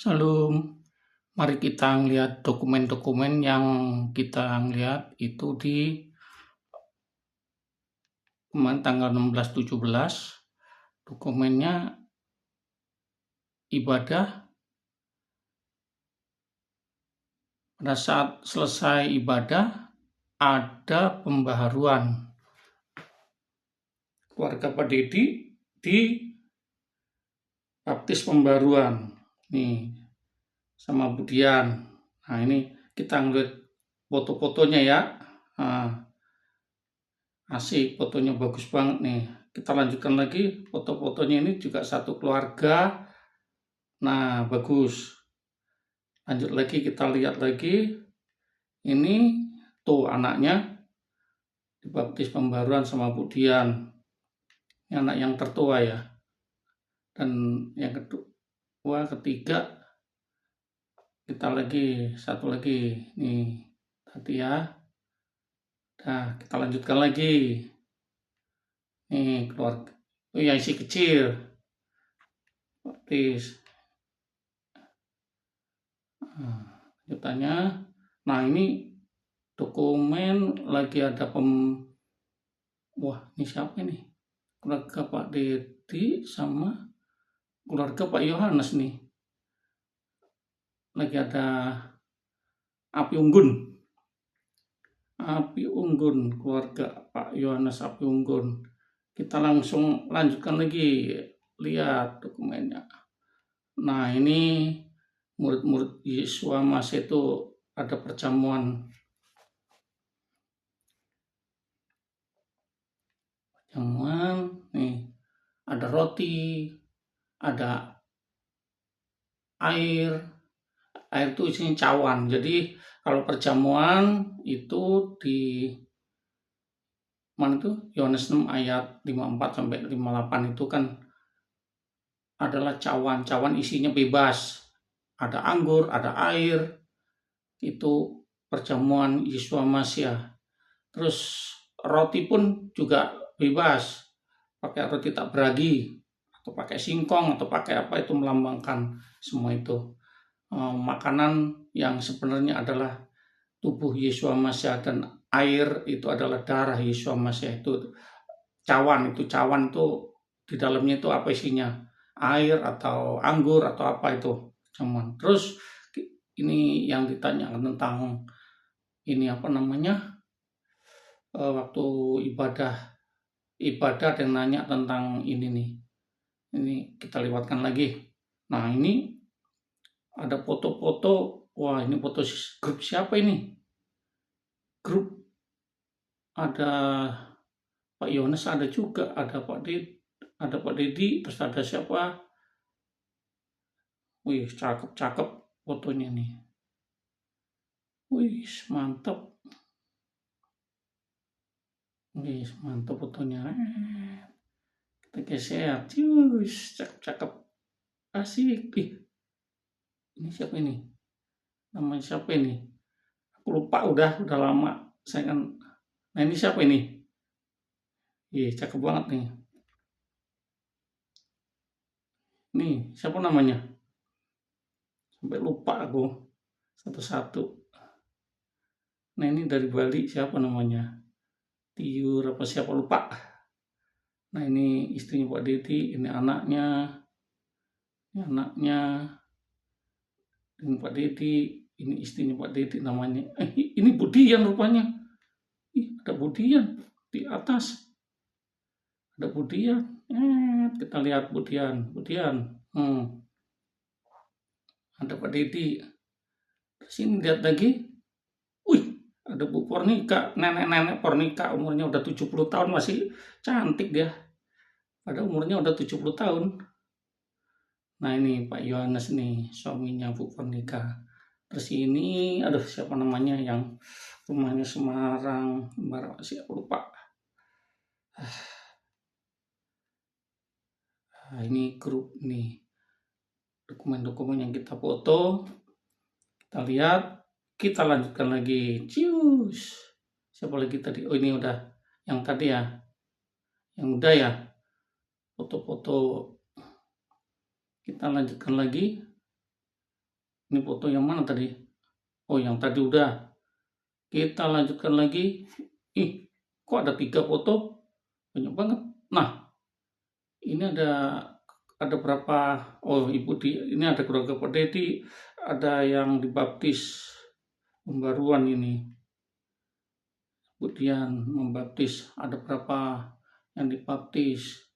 Shalom, mari kita lihat dokumen-dokumen yang kita lihat itu di tanggal 16-17. Dokumennya ibadah. Pada saat selesai ibadah ada pembaharuan. Keluarga Pak Dedi di baptis pembaruan. Nih, sama Budian. Nah, ini kita ngeliat foto-fotonya ya. Nah, asik, fotonya bagus banget nih. Kita lanjutkan lagi, foto-fotonya ini juga satu keluarga. Nah, bagus. Lanjut lagi, kita lihat lagi. Ini tuh anaknya dibaptis pembaruan sama Budian. Ini anak yang tertua ya. Dan yang kedua, ketiga, kita lagi, satu lagi. Nih, tadi ya. Nah, kita lanjutkan lagi. Nih, keluarga. Oh ya, isi kecil. Baptis. Lanjutannya. Nah, ini dokumen lagi ada Wah, ini siapa ini? Keluarga Pak Dedi sama keluarga Pak Yohanes nih. Lagi ada Api Unggun. Api Unggun, keluarga Pak Yohanes Api Unggun. Kita langsung lanjutkan lagi, lihat dokumennya. Nah, ini murid-murid Yesua Masih itu ada perjamuan. Nih, ada roti, ada air itu isinya cawan. Jadi kalau perjamuan itu di mana tuh Yohanes 6 ayat 54 sampai 58 itu kan adalah cawan isinya bebas, ada anggur, ada air, itu perjamuan Yesua Masih. Terus roti pun juga bebas, pakai roti tak beragi atau pakai singkong atau pakai apa, itu melambangkan semua itu makanan yang sebenarnya adalah tubuh Yesua Masih, dan air itu adalah darah Yesua Masih. Itu cawan itu di dalamnya itu apa isinya, air atau anggur atau apa itu cuman. Terus ini yang ditanyakan tentang ini apa namanya, waktu ibadah yang nanya tentang ini nih. Ini kita lewatkan lagi. Nah, ini ada foto-foto. Wah, ini foto grup siapa ini? Grup ada Pak Yohanes, ada juga, ada Pak Dedi, terus ada siapa? Wih, cakep fotonya nih. Wih, mantap. Wih, mantap fotonya. Kita geser. Wih, cakep. Asik. Ini siapa ini? Namanya siapa ini? Aku lupa, udah lama. Saya kan. Nah, ini siapa ini? Ih, cakep banget nih. Nih, siapa namanya? Sampai lupa aku satu-satu. Nah, ini dari Bali, siapa namanya? Tiur apa siapa, lupa. Nah, ini istrinya Pak Dedi, ini anaknya. Ini anaknya. Ini Pak Dedi, ini istrinya Pak Dedi namanya. Ini Budian rupanya. Ada Budian di atas. Ada Budian. Kita lihat Budian. Ada Pak Dedi. Terus ini lihat lagi. Wih, ada Bu Pornika, nenek Pornika, umurnya udah 70 tahun, masih cantik dia. Padahal umurnya udah 70 tahun. Nah, ini Pak Yohanes nih, suaminya Bu Pornika. Terus ini, aduh siapa namanya yang rumahnya Semarang, siapa lupa. Nah, ini grup nih, dokumen-dokumen yang kita foto, kita lihat, kita lanjutkan lagi. Cius. Siapa lagi tadi? Oh, ini udah yang tadi ya, yang udah ya, foto-foto. Kita lanjutkan lagi. Ini foto yang mana tadi? Oh, yang tadi udah. Kita lanjutkan lagi. Ih, kok ada 3 foto? Banyak banget. Nah, ini ada berapa? Oh, ini ada keluarga Pak Dedi, ada yang dibaptis pembaruan ini. Kemudian membaptis, ada berapa yang dibaptis?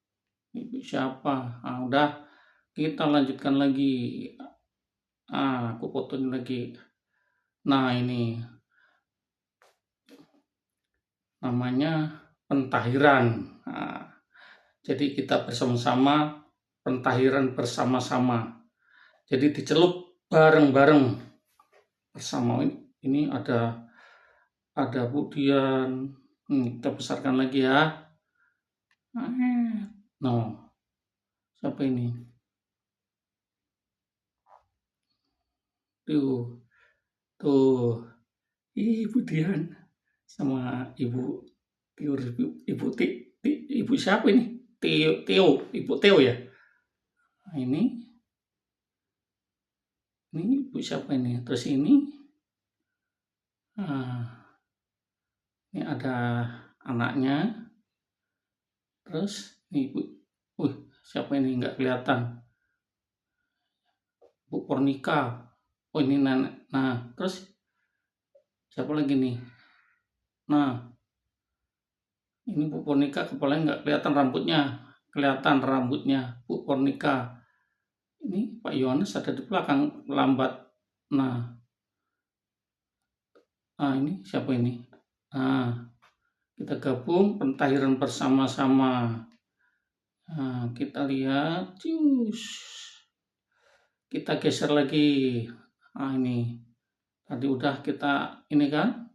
Ibu siapa? Ah, udah, kita lanjutkan lagi. Aku fotonya lagi. Nah, ini namanya pentahiran. Nah, jadi kita bersama-sama pentahiran bersama-sama. Jadi dicelup bareng-bareng bersama. Ini ada Bu Dian. Kita besarkan lagi ya. No, siapa ini? Tuh, Ibu Dian sama Ibu siapa ini? Ibu Teo ya. Nah, ini Ibu siapa ini? Terus ini ada anaknya. Terus ini Ibu, siapa ini? Nggak kelihatan. Bu Pornika. Oh, ini nenek. Nah, terus siapa lagi nih? Nah, ini Bu Pornika, kepalanya nggak kelihatan rambutnya. Kelihatan rambutnya Bu Pornika. Ini Pak Yohanes ada di belakang lambat. Nah, ini siapa ini? Nah, kita gabung pentahiran bersama-sama. Nah, kita lihat, kita geser lagi. Nah, ini tadi udah kita ini kan,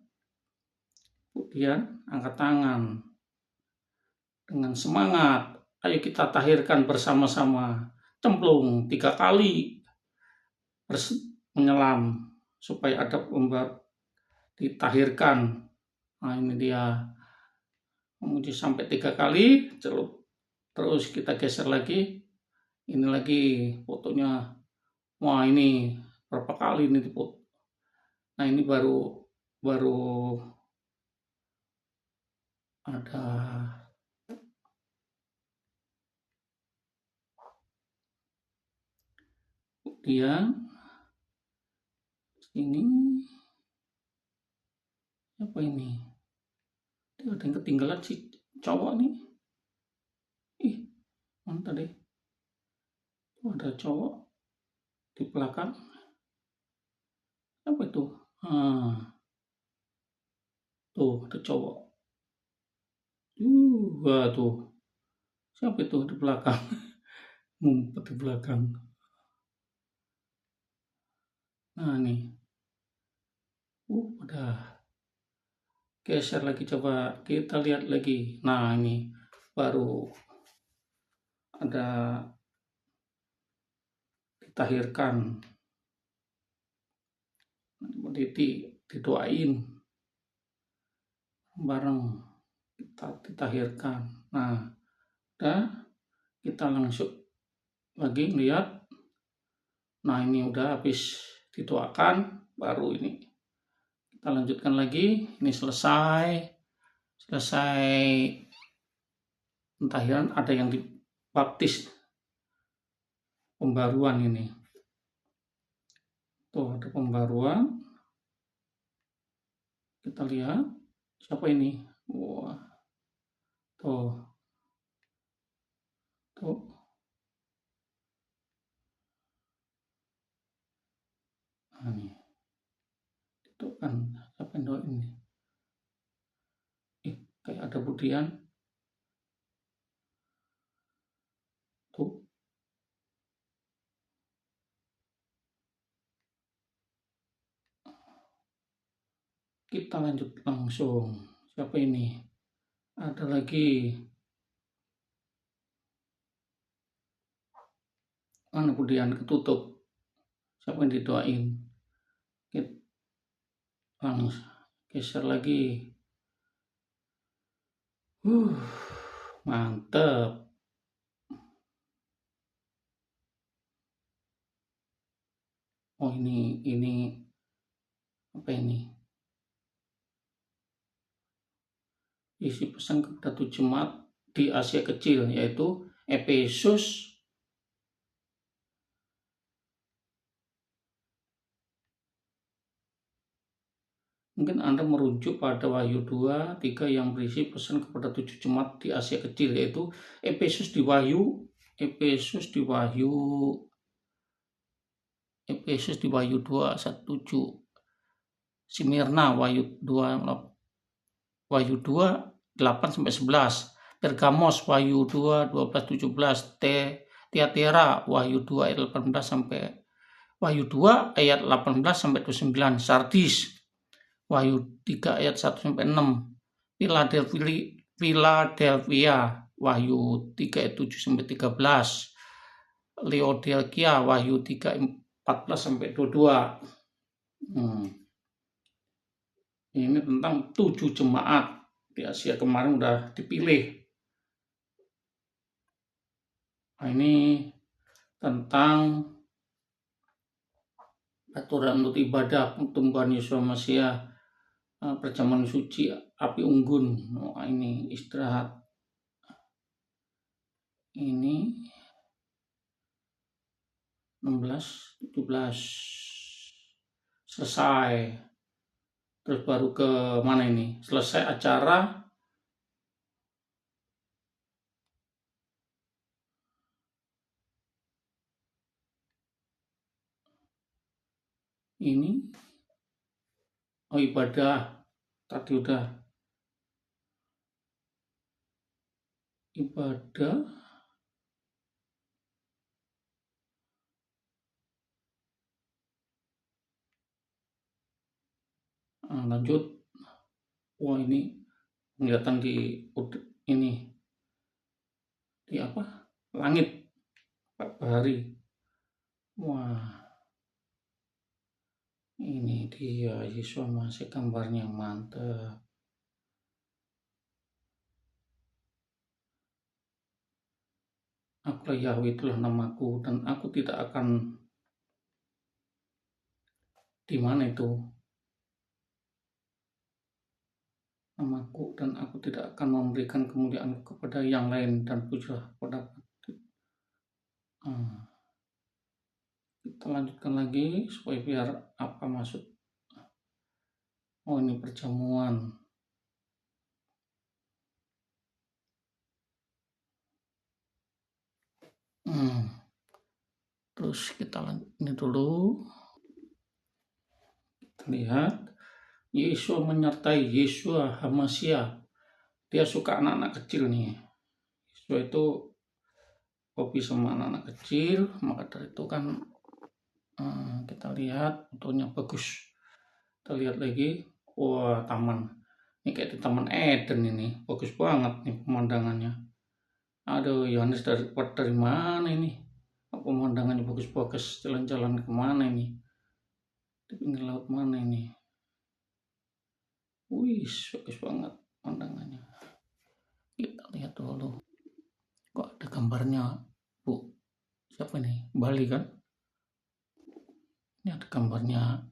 kemudian angkat tangan dengan semangat. Ayo kita tahirkan bersama-sama. Cemplung 3 kali menyelam supaya ada ditahirkan. Nah, ini dia. Kemudian sampai 3 kali celup. Terus kita geser lagi. Ini lagi fotonya. Wah, ini berapa kali ini foto. Nah, ini baru ada dia ini. Apa ini? Ada yang ketinggalan sih cowok nih. Ih, mana tadi? Ada cowok di belakang. Apa itu? Tuh, ada cowok. Wah, tuh. Siapa itu di belakang? Ngumpet di belakang. Nah, nih. Udah. Geser lagi, coba kita lihat lagi. Nah, ini baru ada ditahirkan. Didoain bareng, kita ditahirkan. Nah, udah, kita langsung lagi lihat. Nah, ini udah habis didoakan, baru ini kita lanjutkan lagi. Ini selesai pentahiran, ada yang dibaptis pembaruan ini. Tuh, ada pembaruan. Kita lihat siapa ini. Wah, tuh nah, nih itu kan siapa yang doain ini. Kayak ada Budian tuh. Kita lanjut langsung. Siapa ini? Ada lagi. Mana Budian ketutup. Siapa yang didoain? Kita langsung geser lagi. Mantep. Oh, ini apa ini? Isi pesan kepada tujuh jemaat di Asia Kecil, yaitu Efesus. Mungkin Anda merujuk pada Wahyu 2:3 yang berisi pesan kepada tujuh jemaat di Asia Kecil, yaitu Efesus di Wahyu, Efesus di Wahyu, Efesus di Wahyu 2:1-7, Smyrna Wahyu 8-11, Pergamos Wahyu 2:12-17, Tiatira Wahyu 2 ayat 18 sampai Wahyu 2 ayat 18 sampai 29, Sardis Wahyu 3 ayat 1 sampai 6, Philadelphia Wahyu 3 ayat 7 sampai 13, Laodikia Wahyu 3 14 sampai 22. Ini tentang 7 jemaat di Asia kemarin udah dipilih. Nah, ini tentang aturan untuk ibadah Tuhan Yesus Mesias, perjamuan suci, api unggun. Nah, ini istirahat. Ini 16, 17 selesai. Terus baru ke mana ini? Selesai acara. Ini ibadah. Tadi udah ibadah. Lanjut. Wah, ini kelihatan di ini di apa? Langit hari. Wah, ini dia Yesus masih gambarnya mantap. Akulah Yahweh, itulah namaku, dan aku tidak akan di mana itu namaku, dan aku tidak akan memberikan kemuliaan kepada yang lain, dan pujilah kepada kita lanjutkan lagi supaya biar apa maksud. Oh, ini perjamuan. Terus kita ini dulu. Kita lihat Yesus menyertai Yeshua Hamasya. Dia suka anak-anak kecil nih. Yesus itu hobi sama anak-anak kecil, maka dari itu kan kita lihat fotonya bagus. Kita lihat lagi, wah, taman. Ini kayak di Taman Eden ini, bagus banget nih pemandangannya. Aduh, Yohanes dari mana ini? Pemandangannya bagus-bagus, jalan-jalan kemana ini? Di pinggir laut mana ini? Wih, bagus banget pemandangannya. Kita lihat dulu. Kok ada gambarnya, Bu? Siapa ini? Bali kan? Ini ada gambarnya.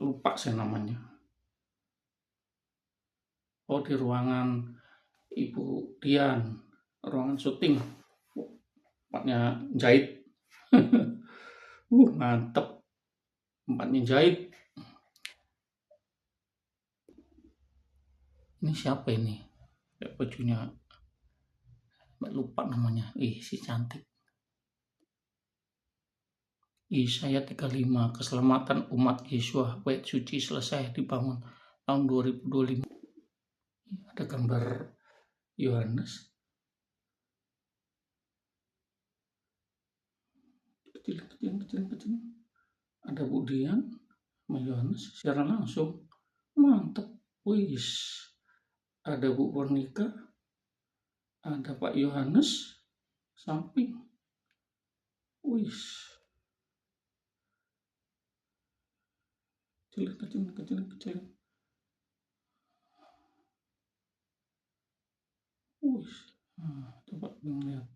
Lupa saya namanya. Oh, di ruangan Ibu Dian, ruangan syuting, tempatnya jahit. Mantep, tempatnya jahit. Ini siapa ini? Bajunya lupa namanya. Si cantik. Yesaya 35, keselamatan umat Yesus, bait suci selesai dibangun tahun 2025. Ada gambar Yohanes. Kecil. Ada Bu Dian sama Yohanes secara langsung. Mantap. Wih. Ada Bu Pernika. Ada Pak Yohanes samping. Wih. Kecil. Wih. Coba lihat.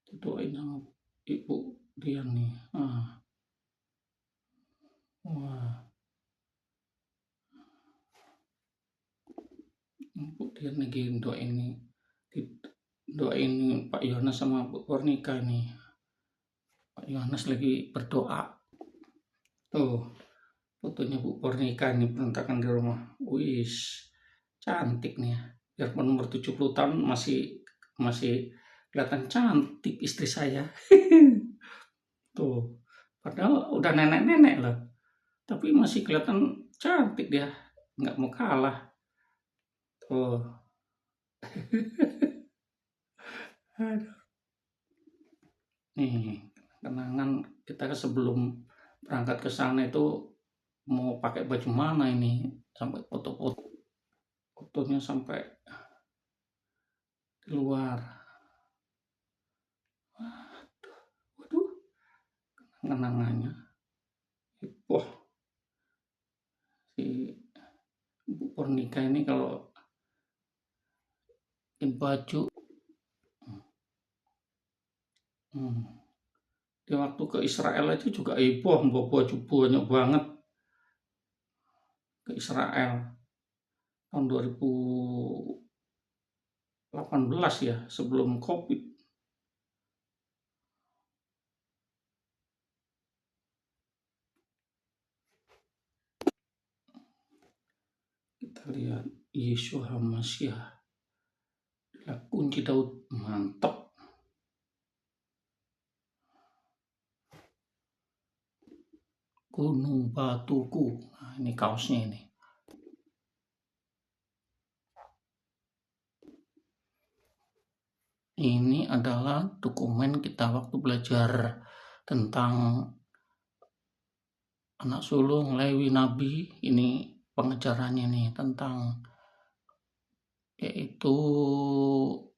Didoain sama Ibu dia nih. Wah, dia lagi doain Pak Yohanes sama Bu Kornika nih. Pak Yohanes lagi berdoa. Tuh, fotonya Bu Kornika nih berantakan di rumah. Wih, cantik nih ya. Biarpun umur 70 tahun masih kelihatan cantik istri saya. Tuh, padahal udah nenek-nenek loh. Tapi masih kelihatan cantik dia. Nggak mau kalah. Tuh. Nih, kenangan kita sebelum berangkat ke sana itu mau pakai baju mana ini, sampai fotonya sampai di luar. Waduh, kenangannya. Wah, si Bu Purnika ini kalau baju, dia waktu ke Israel itu juga heboh, bawa baju banyak banget ke Israel tahun 2018 ya, sebelum COVID. Kita lihat Yeshua HaMashiach, kunci Daud, mantap. Gunung Batuku, nah, ini kaosnya ini. Ini adalah dokumen kita waktu belajar tentang anak sulung Lewi Nabi. Ini pengejarannya nih tentang yaitu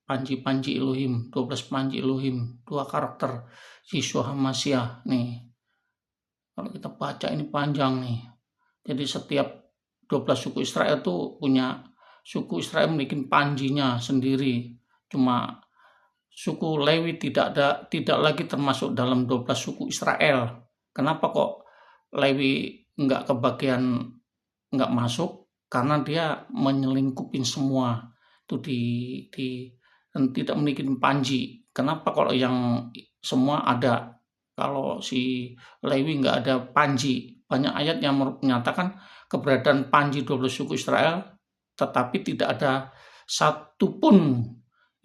panji-panji Elohim, 12 panji Elohim, 2 karakter Yeshua HaMashiach nih. Kalau kita baca ini panjang nih. Jadi setiap 12 suku Israel tuh punya, suku Israel memiliki panjinya sendiri. Cuma suku Lewi tidak lagi termasuk dalam 12 suku Israel. Kenapa kok Lewi nggak masuk? Karena dia menyelingkupin semua itu dan tidak memiliki panji. Kenapa kalau yang semua ada? Kalau si Lewi nggak ada panji. Banyak ayat yang menyatakan keberadaan panji 12 suku Israel, tetapi tidak ada satupun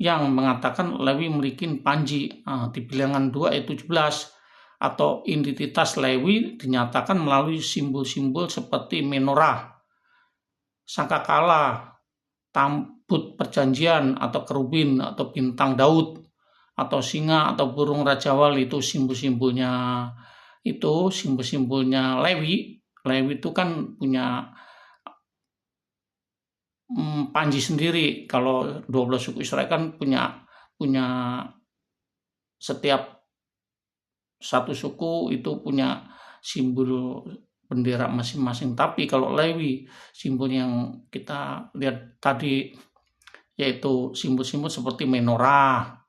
yang mengatakan Lewi memiliki panji. Di bilangan 2 ayat 17 atau identitas Lewi dinyatakan melalui simbol-simbol seperti menorah, sangkakala, tambut perjanjian atau kerubin atau bintang Daud atau singa atau burung Raja Wali. Itu simbol-simbolnya Lewi. Lewi itu kan punya panji sendiri. Kalau 12 suku Israel kan punya setiap satu suku itu punya simbol bendera masing-masing. Tapi kalau Lewi, simbol yang kita lihat tadi yaitu simbol-simbol seperti menorah,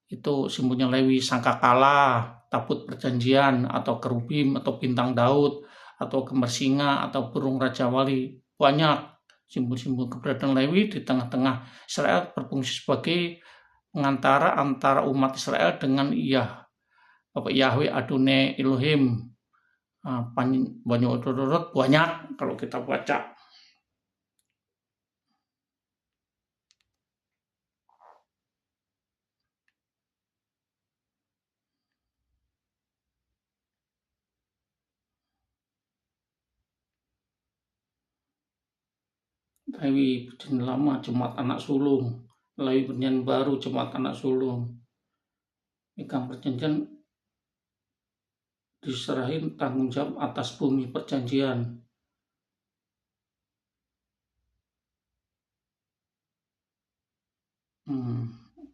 itu simbolnya Lewi, sangkakala, tabut perjanjian atau kerubim atau bintang Daud atau gambar singa atau burung Raja Wali. Banyak simbol-simbol keberadaan Lewi di tengah-tengah Israel berfungsi sebagai pengantara antara umat Israel dengan Yahweh Adonai Elohim. Banyak kalau kita baca. Lewi perjanjian lama jemaat anak sulung, Lewi perjanjian baru jemaat anak sulung. Pegang perjanjian diserahin tanggung jawab atas bumi perjanjian.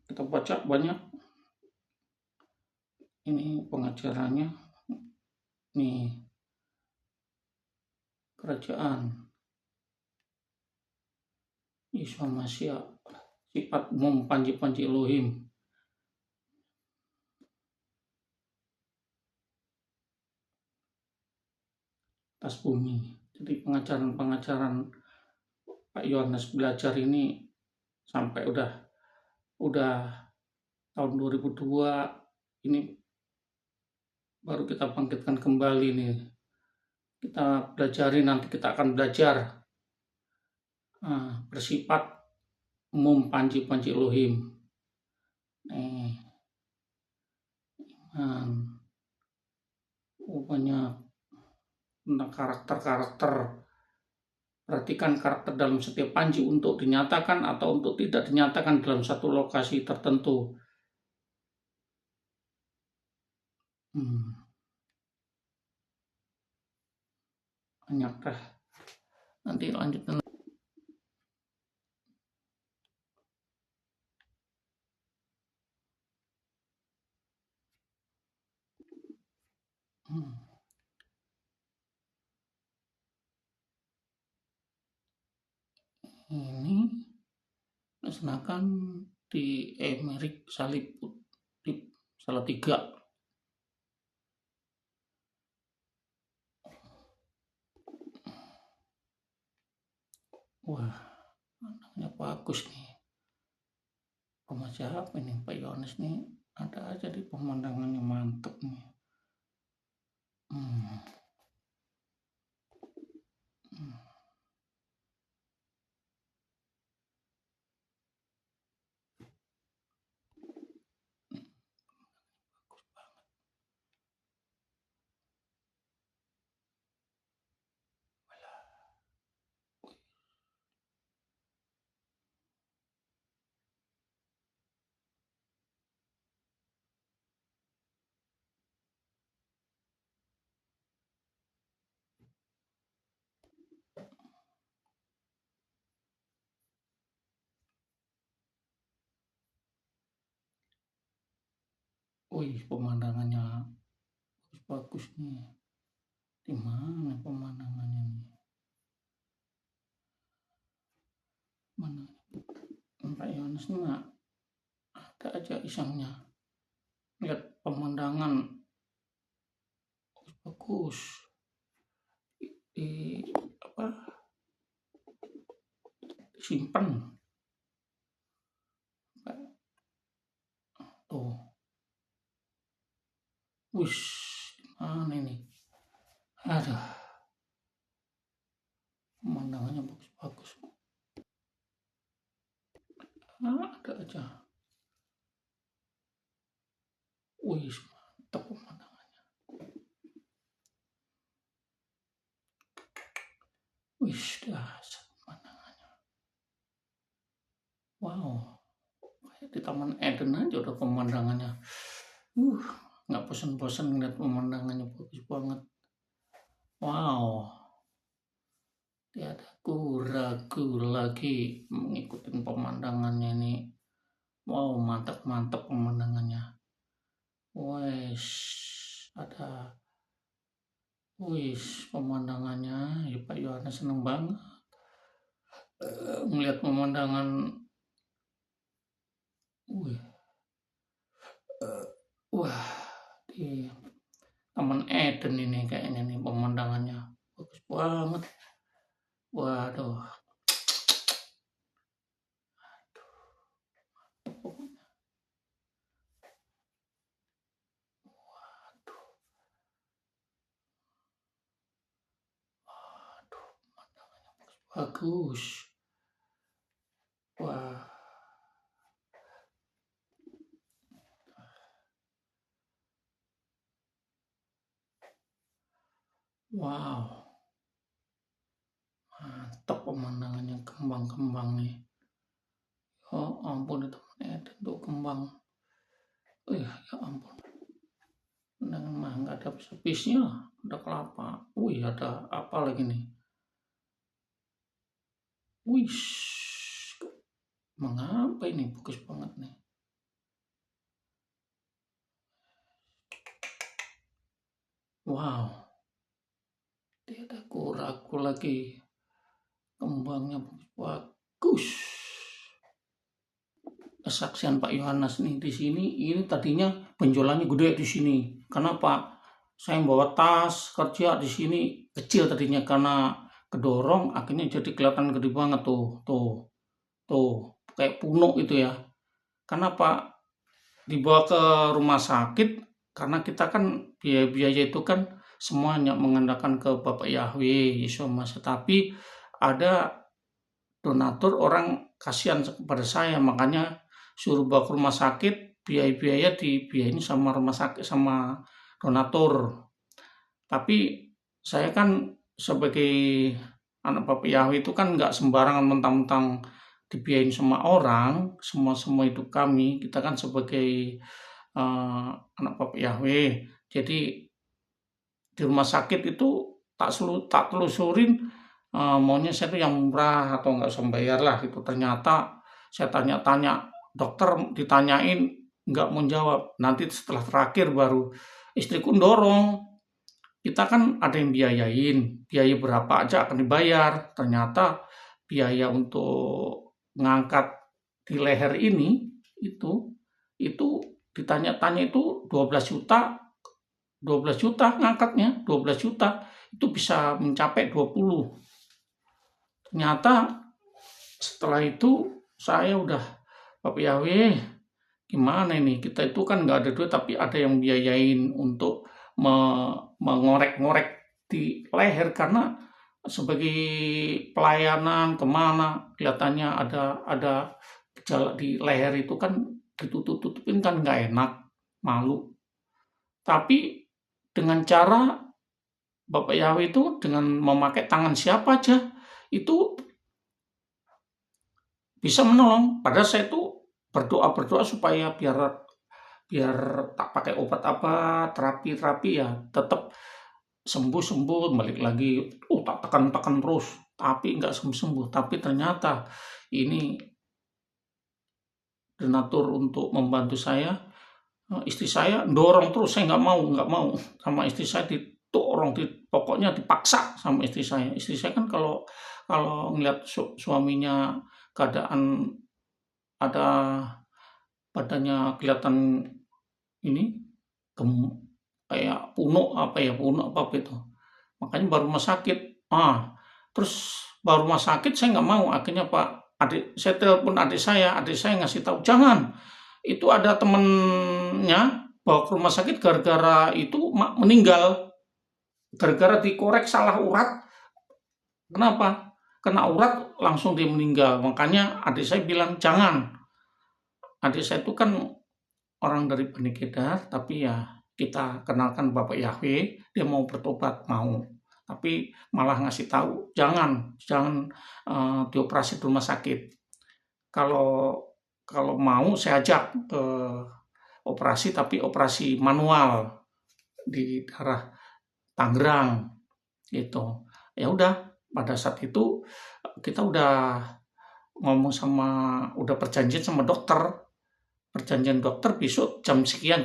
Kita baca banyak. Ini pengajarannya. Nih, kerajaan Yeshua HaMashiach, sifat umum panji-panji Elohim. atas bumi. Jadi pengajaran-pengajaran Pak Yohanes belajar ini sampai udah tahun 2002 ini baru kita bangkitkan kembali nih. Kita pelajari, nanti kita akan belajar bersifat umum panji-panji Elohim. Banyak tentang karakter-karakter. Perhatikan karakter dalam setiap panji untuk dinyatakan atau untuk tidak dinyatakan dalam satu lokasi tertentu. Banyak dah. Nanti lanjutkan. Ini laksanakan di Emerik Salib Salatiga. Wah, anaknya bagus nih. Rumah siapa ini? Pak Yohanes nih ada aja di pemandangannya, mantep nih. Wih, pemandangannya bagus nih. Di mana pemandangannya nih? Mana? Pak Yohanes nggak ada aja isengnya. Lihat pemandangan bagus. Simpen. Tuh. Wush, mana ini? Aduh. Pemandangannya bagus-bagus. Ada aja. Wih, mantap pemandangannya. Wih, dahsyat pemandangannya. Wow. Kayak di Taman Eden aja udah pemandangannya. Nggak bosan-bosan ngeliat pemandangannya, bagus banget. Wow. Tiada ragu lagi mengikuti pemandangannya ini. Wow, mantap pemandangannya. Wes, ada. Wis, pemandangannya ya Pak Yohanes seneng banget ngeliat pemandangan. Wah, di Taman Eden ini kayaknya nih pemandangannya bagus banget. Waduh. Pemandangannya bagus. Wah. Wow. Mantap pemandangannya, kembang-kembang nih. Oh ampun, itu Eden tuh kembang. Ya ampun. Pemandangan mah nggak ada habis-habisnya. Ada kelapa. Wih, ada apa lagi nih? Wih. Mengapa ini bagus banget nih? Wow. Tidak ragu lagi. Kembangnya bagus. Kesaksian Pak Yohanes nih di sini, ini tadinya penjualannya gede di sini. Kenapa? saya bawa tas kerja di sini kecil tadinya karena kedorong akhirnya jadi kelihatan gede banget tuh, tuh kayak punuk itu ya. Kenapa dibawa ke rumah sakit? Karena kita kan biaya-biaya itu kan semuanya mengandalkan ke Bapak Yahweh Yesus Mas. Tapi ada donatur orang kasihan kepada saya, makanya suruh bawa ke rumah sakit, biaya-biaya dibiayain sama rumah sakit sama donatur. Tapi saya kan sebagai anak Bapak Yahweh itu kan nggak sembarangan mentang-mentang dibiayain sama orang, semua hidup kami, kita kan sebagai anak Bapak Yahweh. Jadi di rumah sakit itu tak telusurin, maunya saya tuh yang murah atau nggak usah bayar lah gitu. Ternyata saya tanya-tanya, dokter ditanyain nggak mau jawab. Nanti setelah terakhir baru istriku dorong, kita kan ada yang biayain, biaya berapa aja akan dibayar. Ternyata biaya untuk ngangkat di leher ini itu ditanya-tanya itu 12 juta ngangkatnya, 12 juta itu bisa mencapai 20. Ternyata setelah itu saya udah, Bapak Yahweh gimana ini, kita itu kan nggak ada duit tapi ada yang biayain untuk mengorek-ngorek di leher, karena sebagai pelayanan kemana kelihatannya ada gejala di leher itu kan ditutup-tutupin kan nggak enak, malu. Tapi dengan cara Bapak Yahweh itu dengan memakai tangan siapa aja itu bisa menolong. Padahal saya tuh berdoa supaya biar biar tak pakai obat apa, terapi ya tetap sembuh, balik lagi, tak tekan terus, tapi nggak sembuh. Tapi ternyata ini donatur untuk membantu saya, istri saya dorong terus, saya nggak mau sama istri saya didorong, pokoknya dipaksa sama istri saya. Istri saya kan kalau ngeliat suaminya keadaan ada badannya kelihatan ini kayak punuk apa itu, makanya baru rumah sakit. Terus baru rumah sakit saya nggak mau, akhirnya saya telepon adik saya ngasih tahu jangan, itu ada temennya bawa ke rumah sakit gara-gara itu meninggal, gara-gara dikorek salah urat. Kenapa? Kena urat langsung dia meninggal. Makanya adik saya bilang jangan. Adik saya itu kan orang dari Bani Kedar, tapi ya kita kenalkan Bapak Yahweh, dia mau bertobat, mau. Tapi malah ngasih tahu jangan dioperasi di rumah sakit. Kalau mau saya ajak ke operasi, tapi operasi manual di daerah Tangerang gitu. Ya udah, pada saat itu kita udah perjanjian sama dokter. Perjanjian dokter besok jam sekian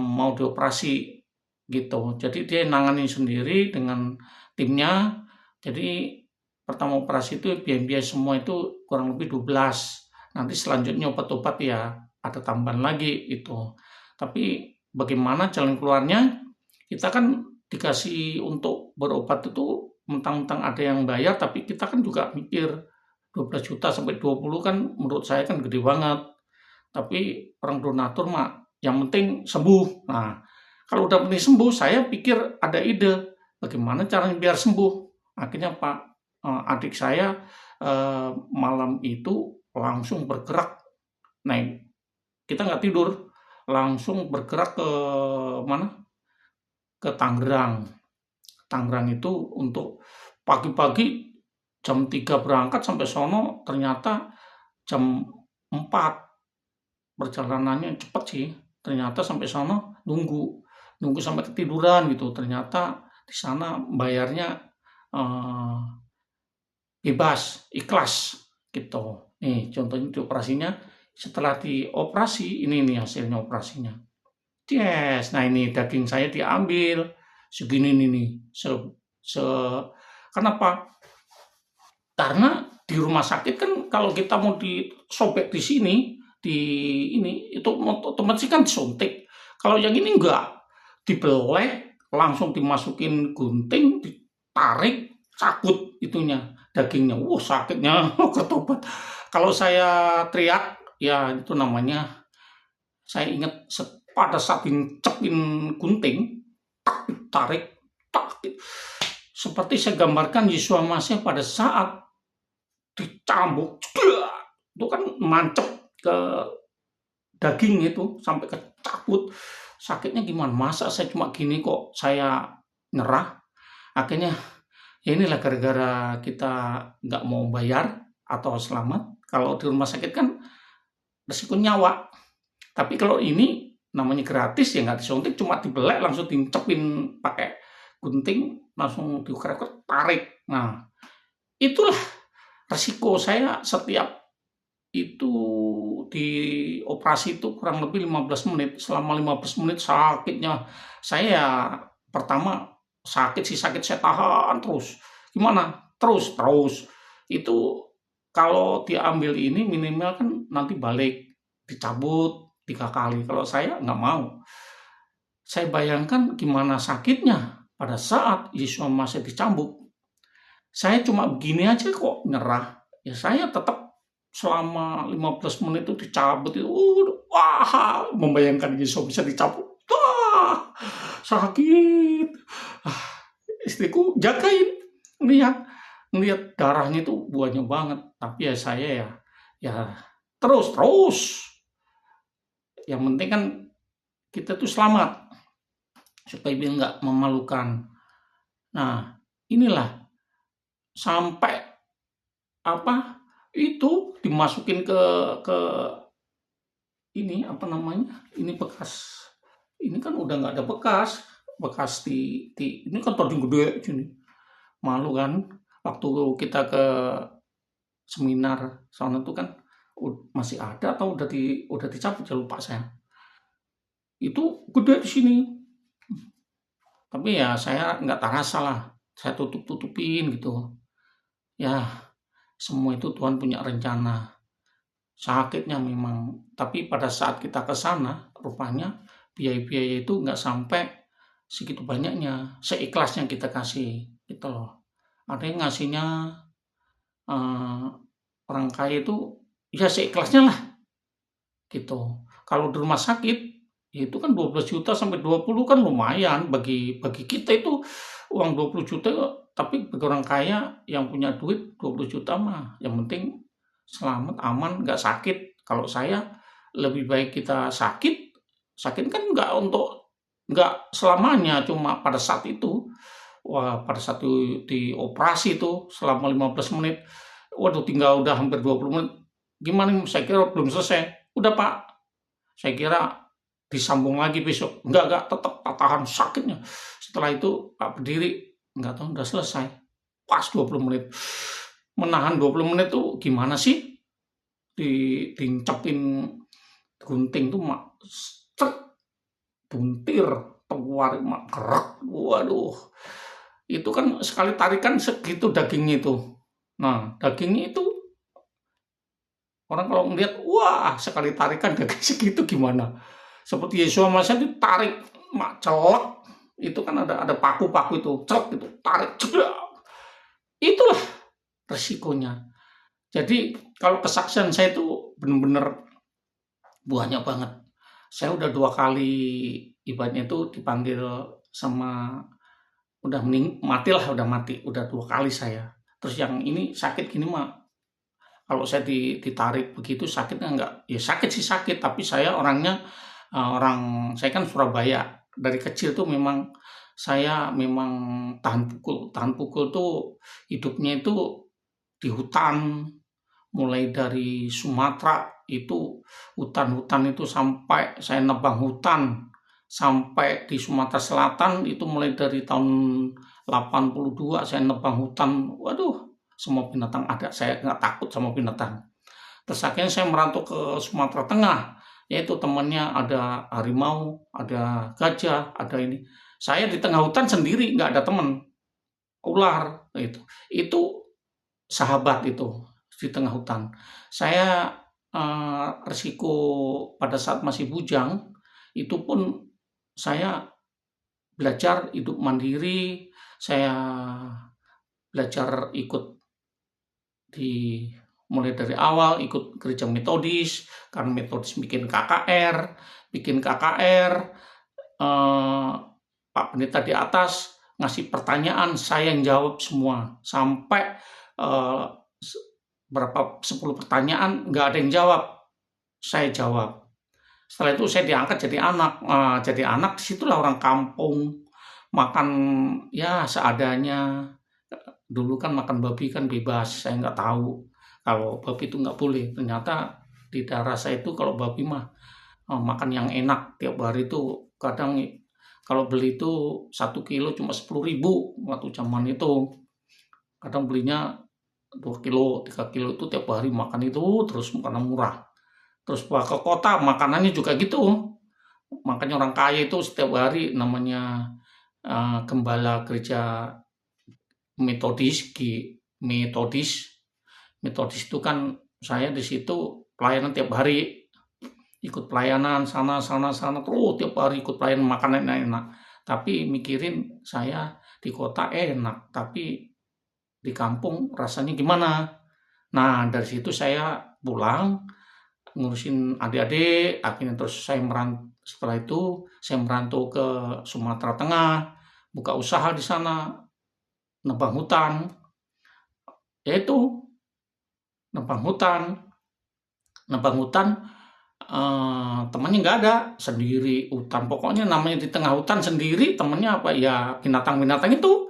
mau dioperasi gitu. Jadi dia nanganin sendiri dengan timnya. Jadi pertama operasi itu biaya semua itu kurang lebih 12. Nanti selanjutnya obat-obat ya ada tambahan lagi itu. Tapi bagaimana jalan keluarnya? Kita kan dikasih untuk berobat itu mentang-mentang ada yang bayar, tapi kita kan juga mikir 12 juta sampai 20 kan menurut saya kan gede banget. Tapi orang donatur mah yang penting sembuh. Nah, kalau udah penting sembuh, saya pikir ada ide bagaimana caranya biar sembuh. Akhirnya adik saya malam itu langsung bergerak. Nah, kita nggak tidur, langsung bergerak ke mana? Ke Tangerang. Tangerang itu untuk pagi-pagi jam 3 berangkat sampai sono, ternyata jam 4. Perjalanannya cepet sih, ternyata sampai sana nunggu sampai ketiduran gitu. Ternyata di sana bayarnya bebas, ikhlas gitu. Nih contohnya di operasinya, setelah dioperasi ini nih hasilnya operasinya. Yes, nah ini daging saya diambil segini nih, kenapa? Karena di rumah sakit kan kalau kita mau disobek di sini, di ini itu otomatis kan disuntik. Kalau yang ini enggak, dibelek, langsung dimasukin gunting, ditarik, cabut itunya, dagingnya. Wah, sakitnya ketobat. Kalau saya teriak, ya itu namanya, saya ingat pada saat dicepin gunting, tak ditarik, tak, seperti saya gambarkan Yesua Masih pada saat dicambuk, itu kan mancep ke daging itu sampai kecabut. Sakitnya gimana? Masa saya cuma gini kok saya nyerah? Akhirnya ya inilah gara-gara kita nggak mau bayar atau selamat. Kalau di rumah sakit kan resiko nyawa. Tapi kalau ini namanya gratis ya nggak disuntik, cuma dibelek langsung dicepin pakai gunting, langsung diukur-ukur, tarik. Nah, itulah resiko saya setiap itu di operasi itu kurang lebih 15 menit. Selama 15 menit sakitnya, saya pertama sakit sih sakit, saya tahan terus. Gimana? Terus. Itu kalau diambil ini minimal kan nanti balik dicabut 3 kali. Kalau saya nggak mau. Saya bayangkan gimana sakitnya pada saat Yesua masih dicambuk. Saya cuma begini aja kok nyerah. Ya saya tetap selama 15 menit itu dicabut itu, wah, membayangkan Yesua bisa dicabut. Wah, sakit. Ah, istriku jagain, ngelihat darahnya itu banyak banget. Tapi ya saya ya terus. Yang penting kan kita tuh selamat supaya dia nggak memalukan. Nah, inilah sampai apa itu dimasukin ke ini apa namanya, ini bekas, ini kan udah nggak ada bekas di ini kan tadi gede sini, malu kan waktu kita ke seminar sana tuh kan masih ada atau udah dicabut ya lupa saya, itu gede di sini. Tapi ya saya nggak terasa lah, saya tutupin gitu ya. Semua itu Tuhan punya rencana. Sakitnya memang, tapi pada saat kita ke sana, rupanya biaya-biaya itu nggak sampai segitu banyaknya, seikhlasnya kita kasih, gitu loh. Ada yang ngasihnya eh, orang kaya itu ya seikhlasnya lah, gitu. Kalau di rumah sakit, ya itu kan 12 juta sampai 20 kan lumayan bagi bagi kita itu uang 20 juta, tapi bagi orang kaya yang punya duit 20 juta mah yang penting selamat, aman, nggak sakit. Kalau saya lebih baik kita sakit kan nggak selamanya, cuma pada saat itu. Wah, pada saat di operasi itu selama 15 menit, waduh tinggal udah hampir 20 menit. Gimana nih? Saya kira belum selesai. Udah Pak, saya kira disambung lagi besok. Enggak, tetap tahan sakitnya. Setelah itu Pak berdiri, enggak tahu udah selesai. Pas 20 menit. Menahan 20 menit tuh gimana sih? Dicepin gunting tuh mak buntir keluar mak gerak. Waduh. Itu kan sekali tarikan segitu dagingnya itu. Nah, dagingnya itu orang kalau ngelihat, wah sekali tarikan daging segitu gimana? Seperti Yesua Masih ditarik, mak celak. Itu kan ada paku-paku itu, celak itu, tarik, cedak. Itulah resikonya. Jadi kalau kesaksian saya itu benar-benar banyak banget. Saya udah 2 kali ibaratnya itu dipanggil sama udah udah mati, udah 2 kali saya. Terus yang ini sakit gini mah, kalau saya ditarik begitu sakitnya enggak, ya sakit sih sakit, tapi saya orangnya saya kan Surabaya. Dari kecil tuh memang saya memang tahan pukul tuh hidupnya itu di hutan, mulai dari Sumatera itu hutan-hutan itu sampai saya nebang hutan sampai di Sumatera Selatan itu mulai dari tahun 82 saya nebang hutan. Waduh, semua binatang ada, saya nggak takut sama binatang. Terus akhirnya saya merantau ke Sumatera Tengah, yaitu temannya ada harimau, ada gajah, ada ini. Saya di tengah hutan sendiri, nggak ada teman, ular itu sahabat itu di tengah hutan. Saya resiko pada saat masih bujang itu pun saya belajar hidup mandiri, saya belajar ikut di mulai dari awal ikut gereja metodis, kan metodis bikin KKR, Pak Pendeta di atas ngasih pertanyaan, saya yang jawab semua, sampai eh, berapa 10 pertanyaan nggak ada yang jawab, saya jawab. Setelah itu saya diangkat jadi anak. Jadi anak disitulah orang kampung makan ya seadanya. Dulu kan makan babi kan bebas, saya nggak tahu kalau babi itu nggak boleh. Ternyata di daerah saya itu kalau babi mah makan yang enak tiap hari itu. Kadang kalau beli itu 1 kilo cuma 10.000 waktu zaman itu. Kadang belinya 2 kilo, 3 kilo itu tiap hari makan itu terus, karena murah. Terus ke kota makanannya juga gitu. Makanya orang kaya itu setiap hari namanya gembala gereja metodis, metodis, metodis itu kan saya di situ pelayanan tiap hari, ikut pelayanan sana sana sana terus tiap hari ikut pelayanan, makanan enak. Tapi mikirin saya di kota enak, tapi di kampung rasanya gimana. Nah dari situ saya pulang ngurusin adik-adik, akhirnya terus setelah itu saya merantau ke Sumatera Tengah, buka usaha di sana, nebang hutan, yaitu nebang hutan, nebang hutan, temannya nggak ada, sendiri hutan, pokoknya namanya di tengah hutan sendiri, temennya apa ya binatang-binatang itu.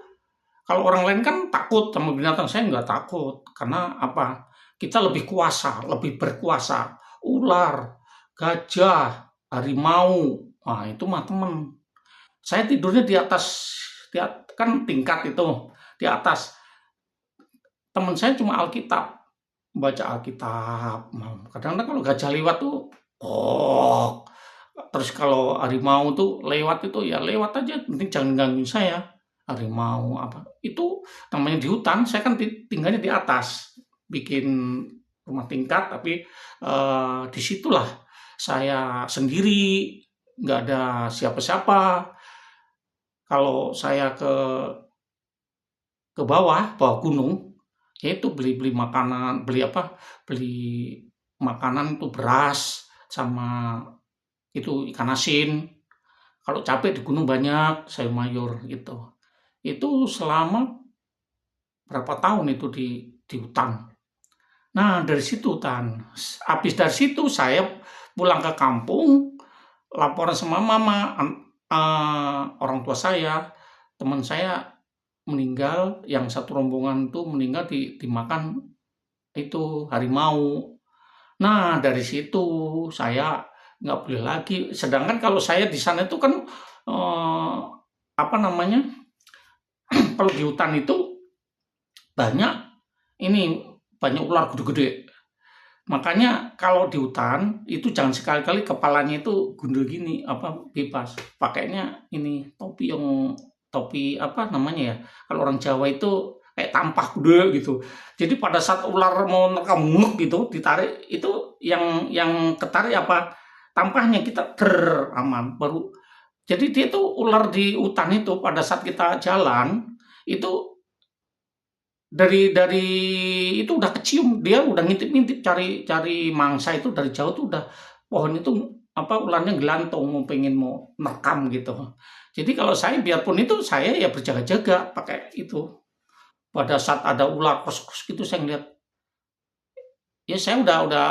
Kalau orang lain kan takut sama binatang, saya nggak takut, karena apa? Kita lebih kuasa, lebih berkuasa. Ular, gajah, harimau, nah itu mah temen. Saya tidurnya di atas, kan tingkat itu, di atas. Temen saya cuma Alkitab, baca Alkitab. Kadang-kadang kalau gajah lewat tuh, oh, terus kalau harimau tuh lewat itu ya lewat aja, penting jangan gangguin saya. Harimau apa itu namanya di hutan, saya kan tinggalnya di atas, bikin rumah tingkat, tapi disitulah saya sendiri, nggak ada siapa-siapa. Kalau saya ke bawah gunung, yaitu beli makanan, beli makanan itu beras sama itu ikan asin. Kalau capek di gunung banyak sayur mayur gitu. Itu selama berapa tahun itu di hutan. Nah dari situ habis dari situ saya pulang ke kampung, laporan sama mama, orang tua saya, teman saya meninggal, yang satu rombongan tuh meninggal dimakan itu harimau. Nah dari situ saya nggak boleh lagi. Sedangkan kalau saya di sana itu kan apa namanya, kalau di hutan itu banyak banyak ular gede-gede. Makanya kalau di hutan itu jangan sekali-kali kepalanya itu gundul gini, bebas. Pakainya ini topi apa namanya ya? Kalau orang Jawa itu kayak tampah gede gitu. Jadi pada saat ular mau nekam gitu, ditarik itu yang ketarik apa? Tampahnya kita aman baru. Jadi dia tuh ular di hutan itu pada saat kita jalan itu dari itu udah kecium, dia udah ngintip-ngintip cari mangsa itu dari jauh tuh udah pohon itu ularnya gelantung mau nekam gitu. Jadi kalau saya biarpun itu saya ya berjaga-jaga pakai itu. Pada saat ada ular kos gitu saya ngeliat, ya saya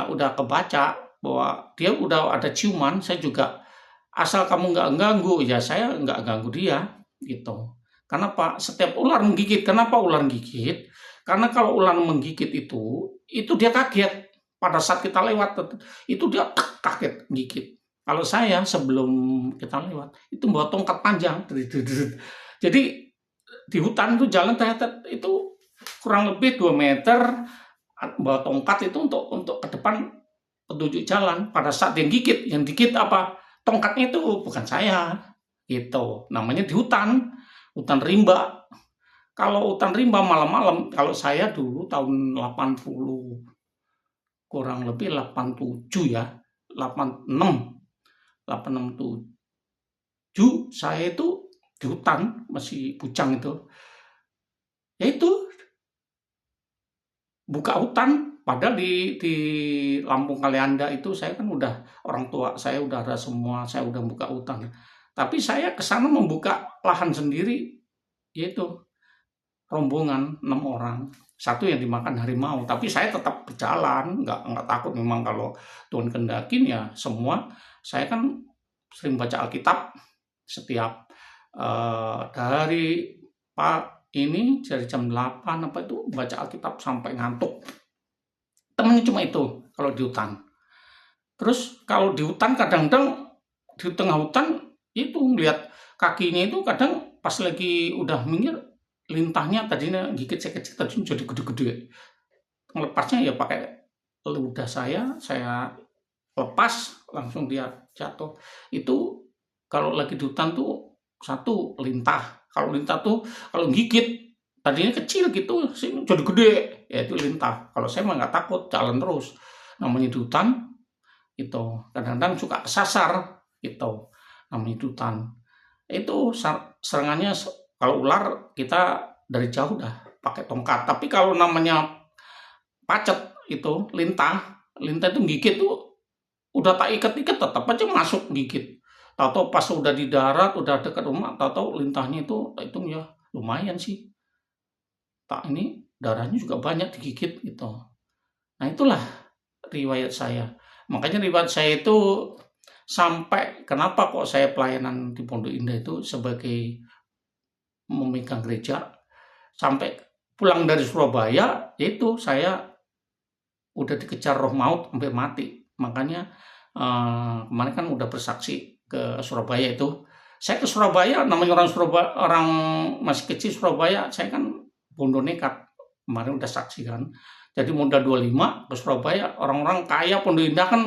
udah kebaca bahwa dia udah ada ciuman, saya juga asal kamu nggak ganggu ya saya nggak ganggu dia gitu. Karena Pak setiap ular menggigit, kenapa ular menggigit? Karena kalau ular menggigit itu dia kaget pada saat kita lewat, itu dia kaget gigit. Kalau saya sebelum kita lewat itu bawa tongkat panjang, jadi di hutan itu jalan ternyata itu kurang lebih 2 meter, bawa tongkat itu untuk ke depan petunjuk jalan. Pada saat yang gigit apa? Tongkatnya itu bukan saya, gitu. Namanya di hutan rimba. Kalau hutan rimba malam-malam, kalau saya dulu tahun 80, kurang lebih 87 ya, 86, 867, saya itu di hutan, masih bujang itu. Ya itu, buka hutan. Padahal di Lampung Kalianda itu saya kan udah, orang tua saya udah ada semua, saya udah buka hutan. Tapi saya ke sana membuka lahan sendiri, yaitu rombongan 6 orang. Satu yang dimakan harimau, tapi saya tetap berjalan, nggak takut. Memang kalau Tuhan kendakin ya semua. Saya kan sering baca Alkitab setiap dari dari jam 8 apa itu baca Alkitab sampai ngantuk. Temennya cuma itu kalau di hutan. Terus kalau di hutan kadang-kadang di tengah hutan itu ngeliat kakinya itu kadang pas lagi udah minggir, lintahnya tadinya gigit saya kecil, tadi jadi gede-gede. Melepasnya ya pakai ludah saya lepas, langsung dia jatuh. Itu kalau lagi di hutan tuh satu lintah. Kalau lintah tuh kalau gigit tadinya kecil gitu, sini jadi gede, ya itu lintah. Kalau saya mah nggak takut, jalan terus. Namanya di hutan itu kadang-kadang suka kesasar gitu, namanya di hutan. Itu serangannya kalau ular kita dari jauh udah pakai tongkat. Tapi kalau namanya pacet itu lintah itu gigit tuh udah tak ikat-ikat tetap aja masuk gigit. Tahu-tahu pas udah di darat, udah dekat rumah, tahu-tahu lintahnya itu ya lumayan sih. Tak ini darahnya juga banyak digigit gitu. Nah itulah riwayat saya. Makanya riwayat saya itu sampai kenapa kok saya pelayanan di Pondok Indah itu sebagai memegang gereja, sampai pulang dari Surabaya itu saya udah dikejar roh maut sampai mati. Makanya kemarin kan udah bersaksi ke Surabaya itu. Saya ke Surabaya, namanya orang Surabaya, orang masih kecil Surabaya, saya kan bondo nekat. Kemarin udah saksi kan. Jadi modal 25 ke Surabaya, orang-orang kaya Pondok Indah kan,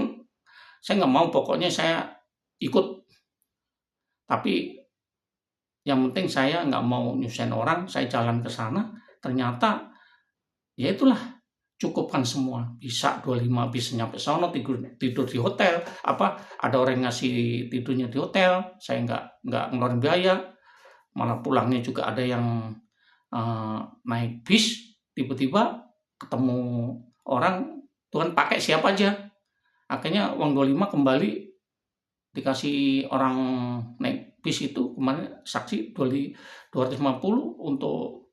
saya nggak mau, pokoknya saya ikut. Tapi yang penting saya nggak mau nyusahin orang, saya jalan ke sana, ternyata ya itulah, cukupkan semua. Bisa 25, bisa nyampe sana, tidur di hotel. Ada orang yang ngasih tidurnya di hotel, saya nggak ngeluarin biaya. Malah pulangnya juga ada yang naik bis, tiba-tiba ketemu orang, Tuhan pakai siapa aja. Akhirnya uang 25 kembali dikasih orang naik bis itu. Kemarin saksi 250 untuk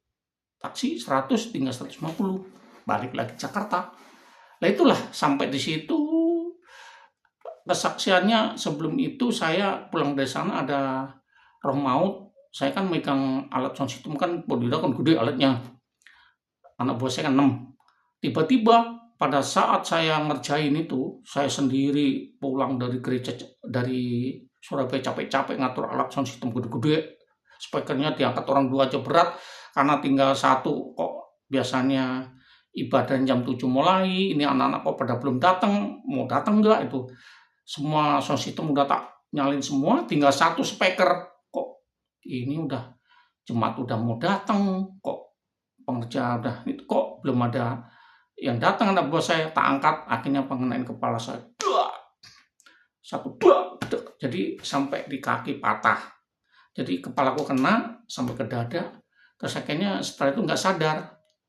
taksi, 100 tinggal 150. Balik lagi Jakarta. Nah itulah, sampai di situ kesaksiannya. Sebelum itu saya pulang dari sana ada roh maut. Saya kan megang alat sound system kan, Bodida kan gede alatnya. Anak buah saya kan 6. Tiba-tiba pada saat saya ngerjain itu, saya sendiri pulang dari gereja, dari Surabaya, capek-capek ngatur alat sound system gede-gede. Speakernya diangkat orang 2 aja berat, karena tinggal 1 kok. Biasanya ibadah jam 7 mulai, ini anak-anak kok pada belum datang, mau datang enggak itu. Semua sound system udah tak nyalin semua, tinggal 1 speaker. Kok ini udah jemaat udah mau datang, kok pengerja udah, itu kok belum ada yang datang. Anak buah saya tak angkat, akhirnya pengenain kepala saya. Jadi sampai di kaki patah. Jadi kepalaku kena sampai ke dada. Terus akhirnya setelah itu nggak sadar.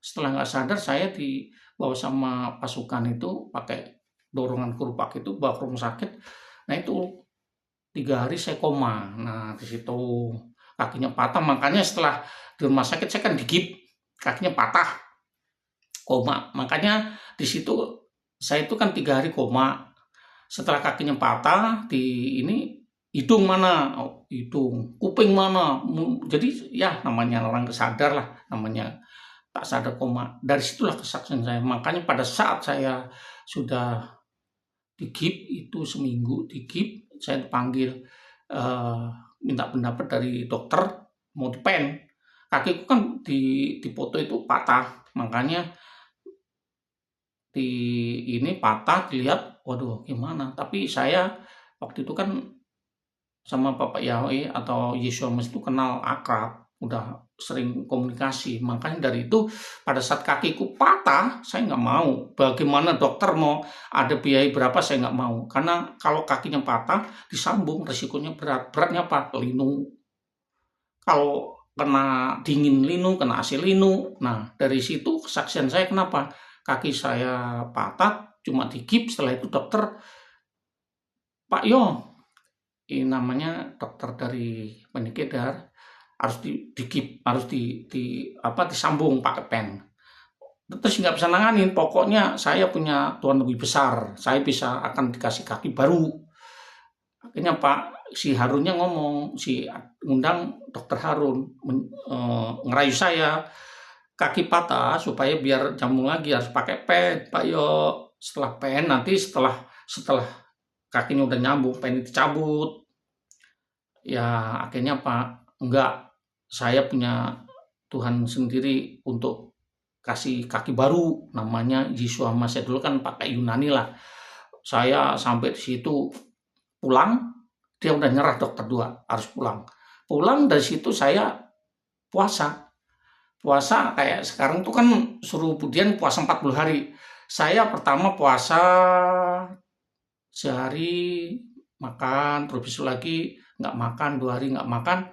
Setelah nggak sadar, saya dibawa sama pasukan itu pakai dorongan kerupak itu, bawa ke rumah sakit. Nah itu 3 hari saya koma. Nah di situ kakinya patah. Makanya setelah di rumah sakit saya kan digip, kakinya patah, koma. Makanya di situ saya itu kan 3 hari koma. Setelah kakinya patah, di ini hidung mana, hidung, kuping mana. Jadi ya namanya orang kesadar lah, namanya tak sadar koma. Dari situlah kesaksian saya. Makanya pada saat saya sudah digip itu seminggu digip, saya dipanggil minta pendapat dari dokter, mau dipen. Kakiku kan di foto itu patah, makanya di ini patah, dilihat, waduh gimana. Tapi saya waktu itu kan sama Bapak Yahweh atau Yesus itu kenal akrab, udah sering komunikasi. Makanya dari itu pada saat kakiku patah, saya nggak mau. Bagaimana dokter mau ada biaya berapa, saya nggak mau. Karena kalau kakinya patah disambung, resikonya berat. Beratnya apa? Linu. kalau kena dingin linu, kena AC linu. Nah, dari situ kesaksian saya kenapa kaki saya patah, cuma digips. Setelah itu dokter, Pak Yo, ini namanya dokter dari Pendikedar, harus digip, harus disambung pakai pen. Terus nggak bisa nanganin, pokoknya saya punya Tuhan lebih besar, saya bisa akan dikasih kaki baru. Akhirnya si Harunnya ngomong, undang dokter Harun, ngerayu saya, kaki patah supaya biar nyambung lagi harus pakai pen, Pak Yo. Setelah pen, nanti setelah kakinya udah nyambung, pen dicabut. Ya akhirnya enggak, saya punya Tuhan sendiri untuk kasih kaki baru, namanya Yeshua Masya. Dulu kan pakai Yunani lah. Saya sampai di situ pulang, dia udah nyerah dokter 2, harus pulang. Pulang dari situ saya puasa. Puasa kayak sekarang tuh kan suruh Budian puasa 40 hari. Saya pertama puasa sehari makan, terus besok lagi nggak makan, 2 hari nggak makan.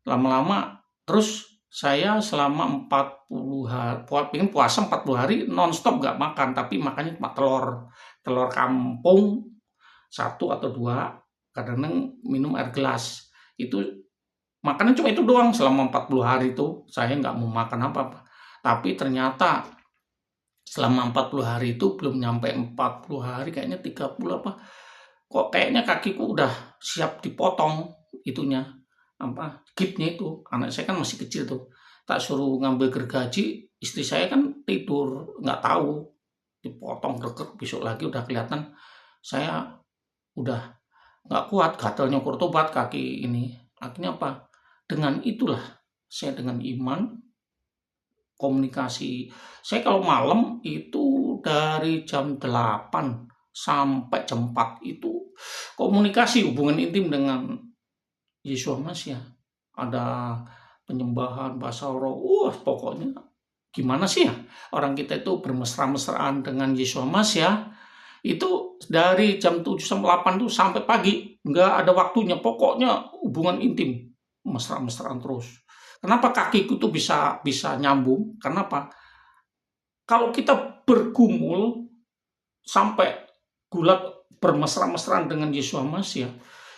Lama-lama terus saya selama 40 hari, pengen puasa 40 hari nonstop nggak makan, tapi makannya cuma telur kampung 1 atau 2, kadang minum air gelas. Itu makannya cuma itu doang selama 40 hari itu, saya nggak mau makan apa-apa. Tapi ternyata selama 40 hari itu belum nyampe 40 hari, kayaknya 30 apa, kok kayaknya kakiku udah siap dipotong itunya, gipsnya itu. Anak saya kan masih kecil tuh, tak suruh ngambil gergaji, istri saya kan tidur nggak tahu, dipotong greget, besok lagi udah kelihatan saya udah nggak kuat, gatalnya kurtobat kaki ini. Akhirnya dengan itulah saya dengan iman komunikasi. Saya kalau malam itu dari jam 8 sampai jam 4 itu komunikasi, hubungan intim dengan Yeshua Masya. Ada penyembahan, bahasa roh, pokoknya gimana sih ya orang kita itu bermesra-mesraan dengan Yeshua Masya. Itu dari jam 7 sampai 8 tuh sampai pagi, nggak ada waktunya, pokoknya hubungan intim, mesra-mesraan terus. Kenapa kakiku tuh bisa nyambung? Kenapa? Kalau kita bergumul sampai gulat bermesra-mesraan dengan Yeshua Masya,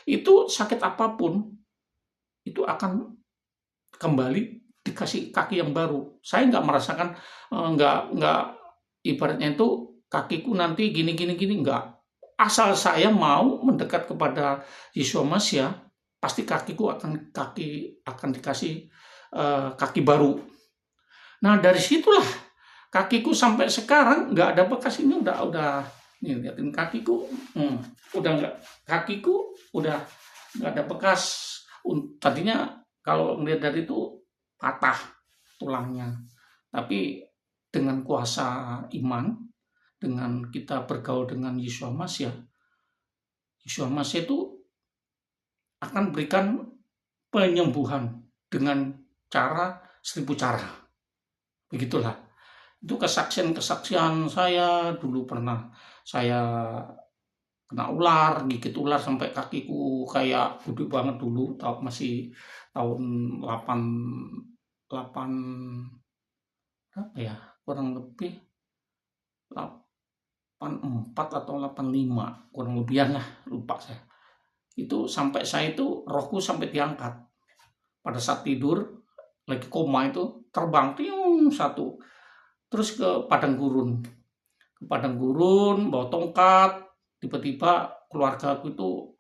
itu sakit apapun itu akan kembali dikasih kaki yang baru. Saya nggak merasakan, nggak ibaratnya itu kakiku nanti gini nggak. Asal saya mau mendekat kepada Yeshua Masya, pasti kakiku akan dikasih kaki baru. Nah dari situlah kakiku sampai sekarang nggak ada bekas. Ini udah nih, liatin kakiku, kakiku udah nggak ada bekas. Tadinya kalau ngeliat dari itu patah tulangnya, tapi dengan kuasa iman, dengan kita bergaul dengan Yeshua Masya itu akan berikan penyembuhan dengan cara 1000 cara. Begitulah. Itu kesaksian saya. Dulu pernah saya kena ular, gigit ular sampai kakiku kayak gede banget dulu, masih tahun 8 berapa ya? Kurang lebih 84 atau 85, kurang lebihan lah, lupa saya. Itu sampai saya itu rohku sampai diangkat. Pada saat tidur, lagi koma itu, terbang, tiung, satu. Terus ke padang gurun. Bawa tongkat, tiba-tiba keluarga aku itu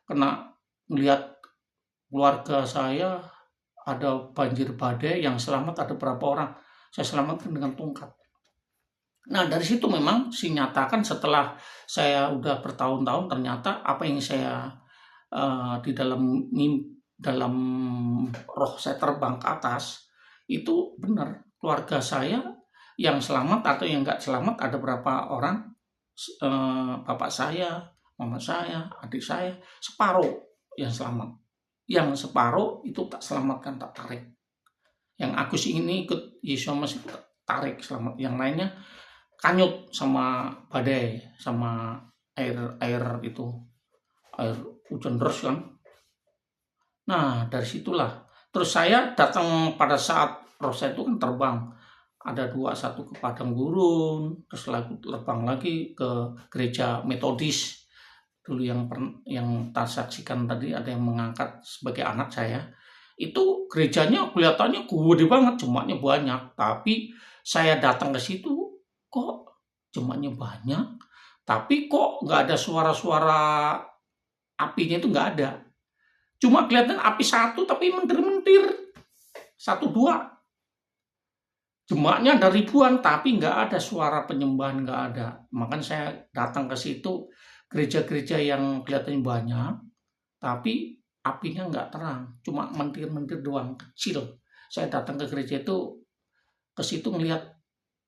kena melihat keluarga saya ada banjir badai, yang selamat ada berapa orang. Saya selamatkan dengan tongkat. Nah dari situ memang dinyatakan setelah saya udah bertahun-tahun, ternyata apa yang saya di dalam roh saya terbang ke atas itu benar. Keluarga saya yang selamat atau yang nggak selamat ada berapa orang, bapak saya, mama saya, adik saya, separuh yang selamat. Yang separuh itu tak selamatkan, tak tarik. Yang Agus ini ikut Yesus masih tarik selamat. Yang lainnya kanyut sama badai, sama air hujan deras kan. Nah dari situlah Terus saya datang pada saat Rosa itu kan terbang. Ada dua, satu ke Padang Gurun, terus lagi terbang lagi ke gereja Metodis. Dulu yang tak saksikan tadi ada yang mengangkat sebagai anak saya. Itu gerejanya kelihatannya gede banget, jemaatnya banyak. Tapi saya datang ke situ, kok jemaatnya banyak, tapi kok nggak ada suara-suara apinya, itu nggak ada. Cuma kelihatan api satu tapi mentir-mentir. Satu dua. Jemaatnya ada ribuan tapi nggak ada suara penyembahan, nggak ada. Makanya saya datang ke situ, gereja-gereja yang kelihatannya banyak tapi apinya nggak terang, cuma mentir-mentir doang, kecil. Saya datang ke gereja itu, ke situ ngelihat,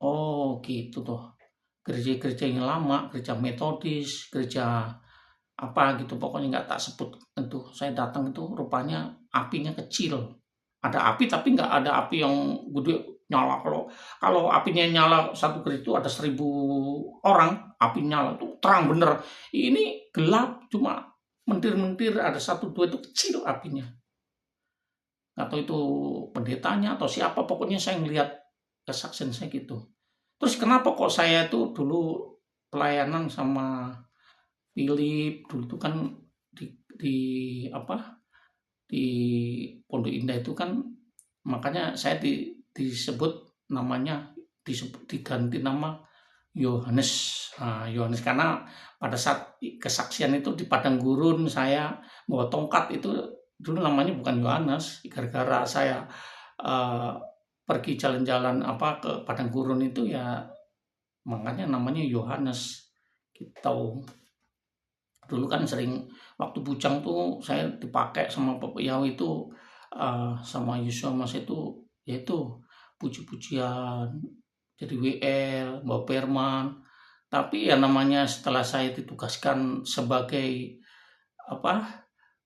oh gitu tuh. Gereja-gereja yang lama, gereja Metodis, gereja apa gitu, pokoknya nggak tak sebut itu. Saya datang itu rupanya apinya kecil. Ada api tapi nggak ada api yang gede nyala. Kalau apinya nyala satu gereja itu ada 1.000 orang, api nyala tuh terang bener. Ini gelap, cuma mentir-mentir, ada satu dua itu kecil apinya. Nggak tahu itu pendetanya atau siapa, pokoknya saya ngelihat kesaksian saya gitu. Terus kenapa kok saya tuh dulu pelayanan sama Philip, dulu tuh kan di apa, di Pondok Indah itu kan, makanya saya disebut namanya, diganti nama Yohanes. Yohanes karena pada saat kesaksian itu di Padang Gurun saya bawa tongkat, itu dulu namanya bukan Yohanes, gara-gara saya pergi jalan-jalan ke Padang Gurun itu ya, makanya namanya Yohanes gitu. Dulu kan sering waktu bujang tuh saya dipakai sama Bapak Yawi itu, sama Yusuf Mas itu, yaitu puji-pujian, jadi WL, bawa Perman. Tapi ya namanya setelah saya ditugaskan sebagai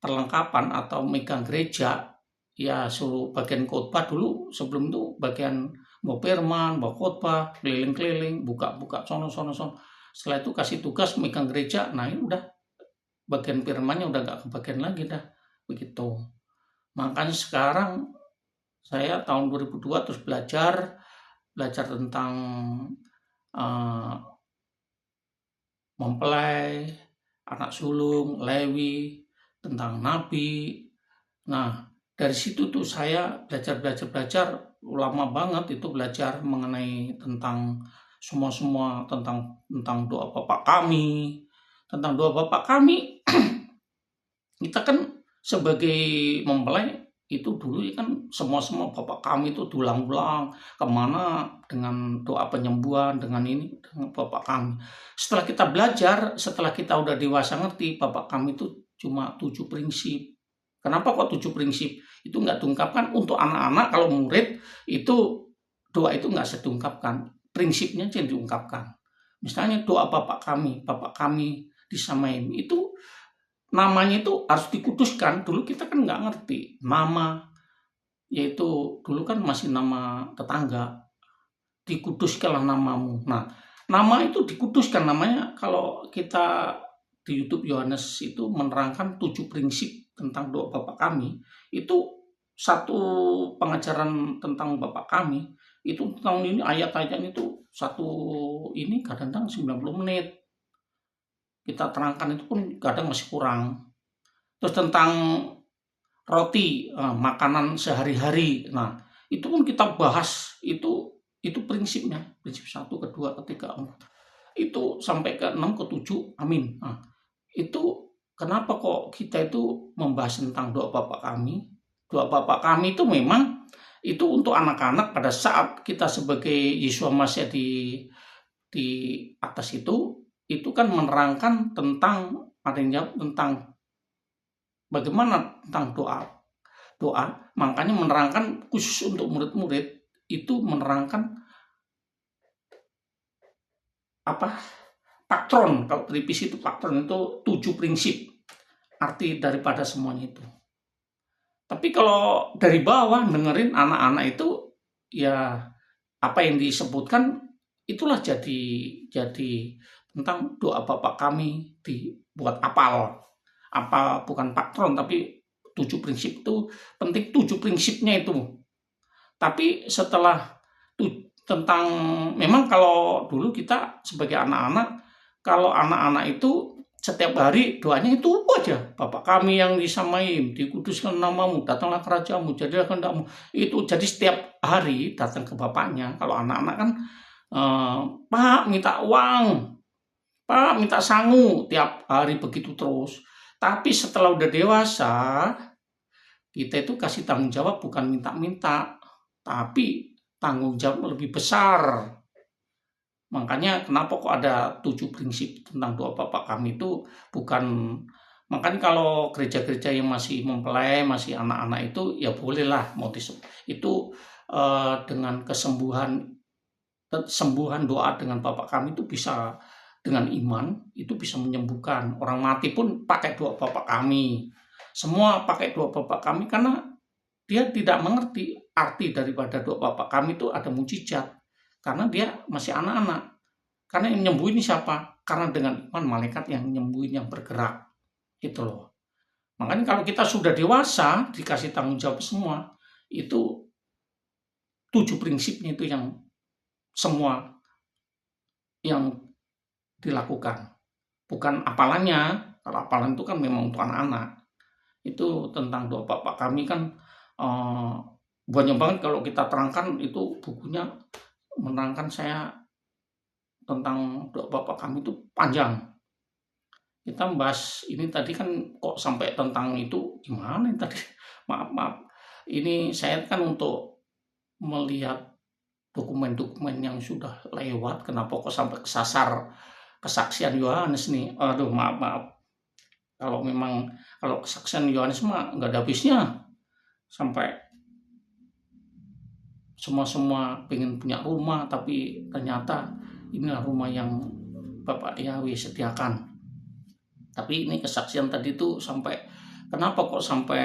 perlengkapan atau megang gereja, ya suruh bagian khotbah dulu, sebelum itu bagian bawa Perman, bawa khotbah, keliling-keliling, buka-buka sono. Setelah itu kasih tugas megang gereja, nah ini udah bagian firmannya udah gak kebagian lagi dah, begitu. Makanya sekarang saya tahun 2002 terus belajar tentang mempelai, anak sulung, Lewi, tentang nabi. Nah, dari situ tuh saya belajar lama banget itu, belajar mengenai tentang semua tentang doa Bapak kami. Tentang doa Bapak kami, kita kan sebagai mempelai itu dulu kan semua Bapak kami itu diulang-ulang kemana dengan doa penyembuhan, dengan ini, dengan Bapak kami. Setelah kita belajar, setelah kita udah dewasa ngerti, Bapak kami itu cuma 7 prinsip. Kenapa kok 7 prinsip? Itu nggak diungkapkan untuk anak-anak, kalau murid itu doa itu nggak diungkapkan, prinsipnya yang diungkapkan. Misalnya doa Bapak kami disamain, itu namanya itu harus dikuduskan. Dulu kita kan nggak ngerti nama, yaitu dulu kan masih nama tetangga, dikuduskanlah namamu. Nah, nama itu dikuduskan namanya. Kalau kita di YouTube Yohanes itu menerangkan 7 prinsip tentang doa Bapak kami, itu satu pengajaran tentang Bapak kami itu tahun ini ayat-ayatnya itu satu ini kadang-kadang 90 menit kita terangkan, itu pun kadang masih kurang. Terus tentang roti, makanan sehari-hari, nah itu pun kita bahas, itu prinsipnya, prinsip 1, kedua, ketiga, itu sampai ke 6, ke 7, amin. Nah, itu kenapa kok kita itu membahas tentang doa Bapak kami. Doa Bapak kami itu memang itu untuk anak-anak pada saat kita sebagai Yesus Masih di atas itu kan menerangkan tentang, ada yang jawab tentang bagaimana tentang doa, makanya menerangkan khusus untuk murid-murid itu, menerangkan patron. Kalau tripis itu patron, itu 7 prinsip arti daripada semuanya itu. Tapi kalau dari bawah dengerin anak-anak itu, ya apa yang disebutkan itulah jadi tentang doa Bapak kami, dibuat apal bukan patron tapi 7 prinsip itu penting, 7 prinsipnya itu. Tapi setelah tentang, memang kalau dulu kita sebagai anak-anak, kalau anak-anak itu setiap hari doanya itu aja, Bapa kami yang di Samaim, dikuduskan namamu, datanglah kerajaanmu, jadilah kehendakmu. Itu jadi setiap hari datang ke bapaknya. Kalau anak-anak kan Pak minta uang, Pak minta sangu, tiap hari begitu terus. Tapi setelah udah dewasa, kita itu kasih tanggung jawab bukan minta-minta, tapi tanggung jawab lebih besar. Makanya kenapa kok ada 7 prinsip tentang doa Bapa kami itu bukan, makanya kalau gereja-gereja yang masih mempelai, masih anak-anak itu ya bolehlah mau itu dengan sembuhan doa dengan Bapa kami itu bisa, dengan iman itu bisa menyembuhkan. Orang mati pun pakai doa Bapa kami. Semua pakai doa Bapa kami karena dia tidak mengerti arti daripada doa Bapa kami itu ada mujizat. Karena dia masih anak-anak. Karena yang nyembuhin siapa? Karena dengan iman malaikat yang nyembuhin, yang bergerak. Gitu loh. Makanya kalau kita sudah dewasa, dikasih tanggung jawab semua, itu 7 prinsipnya itu yang semua yang dilakukan. Bukan apalannya. Kalau apalan itu kan memang untuk anak-anak. Itu tentang doa Bapa kami kan banyak banget kalau kita terangkan, itu bukunya menerangkan saya tentang doa Bapa kami itu panjang. Kita membahas ini tadi kan kok sampai tentang itu gimana tadi? Maaf. Ini saya kan untuk melihat dokumen-dokumen yang sudah lewat, kenapa kok sampai kesasar kesaksian Yohanes nih. Aduh, maaf. Kalau kesaksian Yohanes mah nggak ada habisnya. Sampai semua pengen punya rumah, tapi ternyata inilah rumah yang Bapak Yahweh sediakan. Tapi ini kesaksian tadi tuh sampai, kenapa kok sampai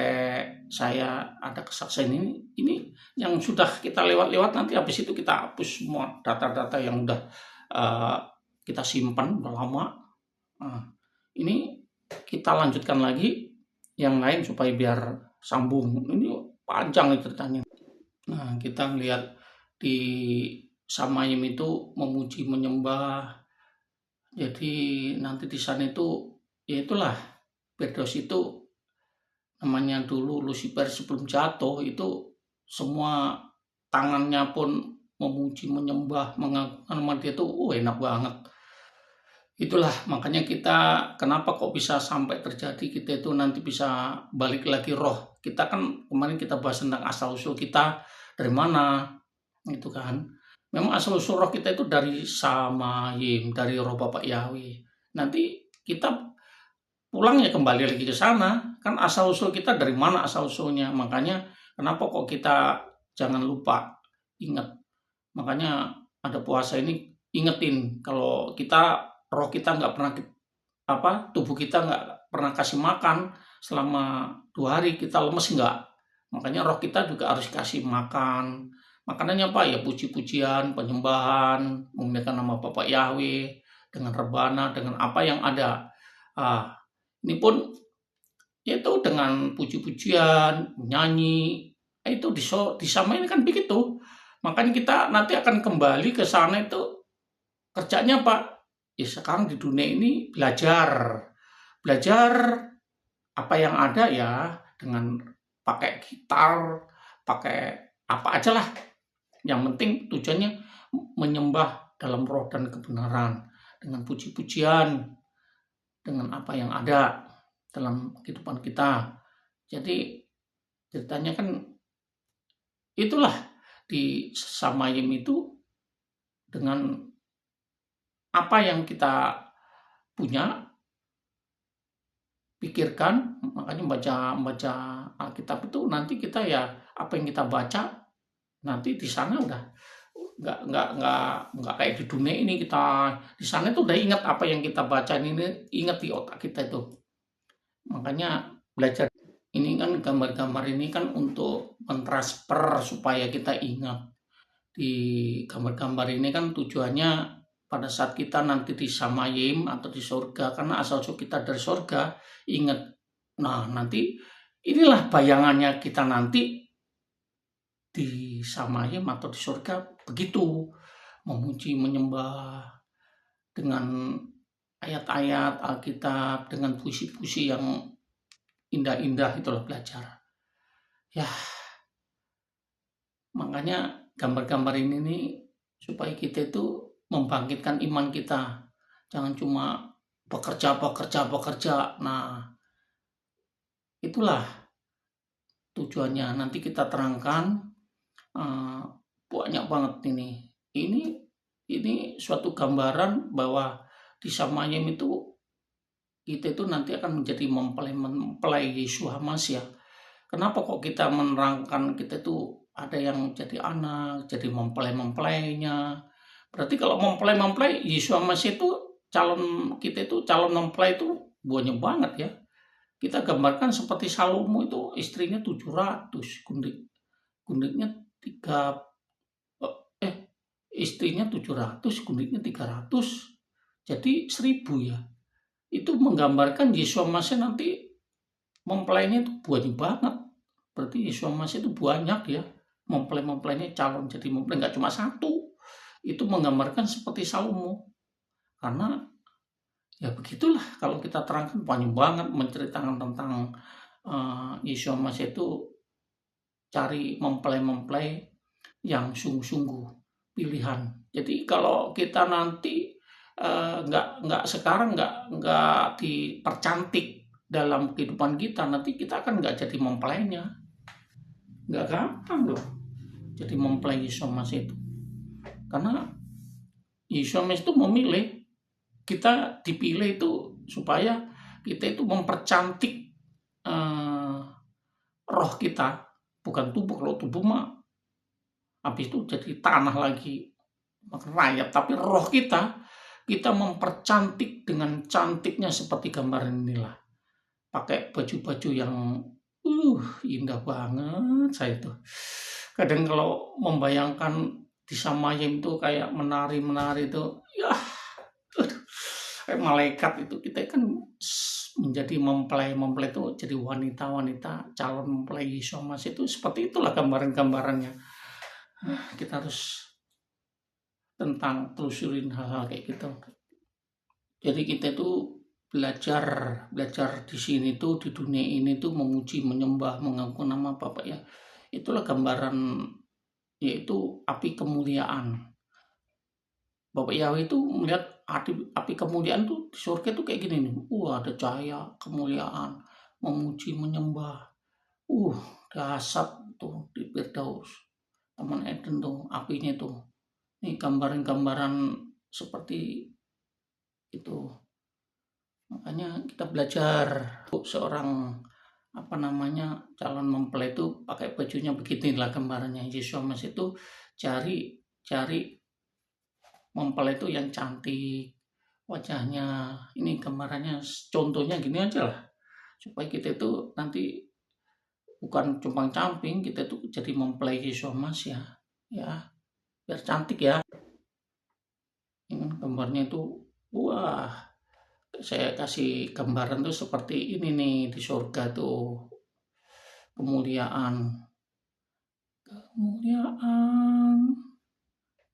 saya ada kesaksian ini? Ini yang sudah kita lewat-lewat, nanti habis itu kita hapus semua data-data yang udah kita simpan udah lama. Ini kita lanjutkan lagi yang lain supaya biar sambung. Ini panjang itu ceritanya. Nah, kita melihat di Samayim itu memuji menyembah. Jadi nanti di sana itu ya itulah, Firdaus itu namanya dulu Lucifer sebelum jatuh itu semua tangannya pun memuji menyembah mengagungkan nama dia itu enak banget. Itulah makanya kita kenapa kok bisa sampai terjadi, kita itu nanti bisa balik lagi roh. Kita kan kemarin kita bahas tentang asal usul kita dari mana itu kan. Memang asal usul roh kita itu dari Samayim, dari roh Bapak Yahweh. Nanti kita pulang ya kembali lagi ke sana. Kan asal usul kita dari mana asal usulnya. Makanya kenapa kok kita jangan lupa ingat. Makanya ada puasa ini ingetin kalau kita roh kita nggak pernah tubuh kita nggak pernah kasih makan selama 2 hari, kita lemes nggak. Makanya roh kita juga harus kasih makan. Makanannya apa ya? Puji-pujian, penyembahan, memuliakan nama Bapak Yahweh dengan rebana, dengan apa yang ada. Ini pun yaitu dengan puji-pujian, menyanyi, itu disamain kan begitu. Makanya kita nanti akan kembali ke sana itu kerjanya apa? Ya sekarang di dunia ini belajar apa yang ada ya, dengan pakai gitar, pakai apa aja lah. Yang penting tujuannya menyembah dalam roh dan kebenaran, dengan puji-pujian, dengan apa yang ada dalam kehidupan kita. Jadi ceritanya kan itulah di Samayim itu dengan apa yang kita punya, pikirkan. Makanya baca Alkitab itu nanti kita ya apa yang kita baca nanti di sana udah nggak kayak di dunia ini. Kita di sana itu udah ingat apa yang kita baca, ini ingat di otak kita itu. Makanya belajar ini kan, gambar-gambar ini kan untuk mentransfer supaya kita ingat. Di gambar-gambar ini kan tujuannya pada saat kita nanti di Samayim atau di surga, karena asal usul kita dari surga, ingat. Nah nanti Inilah bayangannya kita nanti di Samayim atau di surga, begitu memuji menyembah dengan ayat-ayat Alkitab, dengan puisi-puisi yang indah-indah, itulah belajar. Ya, makanya gambar-gambar ini nih supaya kita itu membangkitkan iman kita. Jangan cuma bekerja. Nah, itulah tujuannya. Nanti kita terangkan banyak banget ini. Ini suatu gambaran bahwa di Samayim itu kita itu nanti akan menjadi mempelai Yesus Hamasiah. Kenapa kok kita menerangkan kita itu ada yang jadi anak, jadi mempelai-mempelainya. Berarti kalau mempelai Yesus Hamasiah itu kita itu calon mempelai itu banyak banget ya. Kita gambarkan seperti Salomo itu istrinya 700, gundiknya 3 istrinya 700, gundiknya 300. Jadi 1000 ya. Itu menggambarkan Yesus Hamasiah nanti mempelainya itu banyak banget. Berarti Yesus Hamasiah itu banyak ya. Mempelai-mempelainya calon jadi mempelai, nggak cuma satu. Itu menggambarkan seperti Salomo. Karena ya begitulah, kalau kita terangkan banyak banget menceritakan tentang Yesus Hamasiah itu cari mempelai-mempelai yang sungguh-sungguh pilihan. Jadi kalau kita nanti nggak sekarang nggak dipercantik dalam kehidupan kita, nanti kita akan nggak jadi mempelainya. Nggak gampang loh jadi mempelai Yesus Hamasiah itu. Karena Yesus Hamasiah itu memilih, kita dipilih itu supaya kita itu mempercantik roh kita, bukan tubuh. Kalau tubuh mah habis itu jadi tanah lagi, rayap. Tapi roh kita mempercantik dengan cantiknya seperti gambaran inilah. Pakai baju-baju yang indah banget saya itu. Kadang kalau membayangkan di Samayim itu kayak menari-menari itu, ya kayak malaikat itu. Kita kan menjadi mempelai itu, jadi wanita-wanita calon mempelai Yesus Hamasiah itu seperti itulah gambaran-gambarannya. Kita harus telusurin hal-hal kayak gitu. Jadi kita itu belajar di sini tuh, di dunia ini tuh memuji, menyembah, mengaku nama Bapa ya. Itulah gambaran, yaitu api kemuliaan. Bapak Yahweh itu melihat api kemuliaan tuh di surga tuh kayak gini nih. Ada cahaya kemuliaan, memuji, menyembah. Dahsyat tuh di Firdaus, Taman Eden tuh apinya tuh. Ini gambaran-gambaran seperti itu. Makanya kita belajar seorang calon mempelai itu pakai bajunya beginilah gambarannya. Yesus Hamasiah itu cari mempelai itu yang cantik wajahnya. Ini gambarannya, contohnya gini aja lah, supaya kita itu nanti bukan cuma camping, kita tuh jadi mempelai Yesus Hamasiah ya, biar cantik ya. Ini gambarnya itu, saya kasih gambaran tuh seperti ini nih di surga tuh, kemuliaan.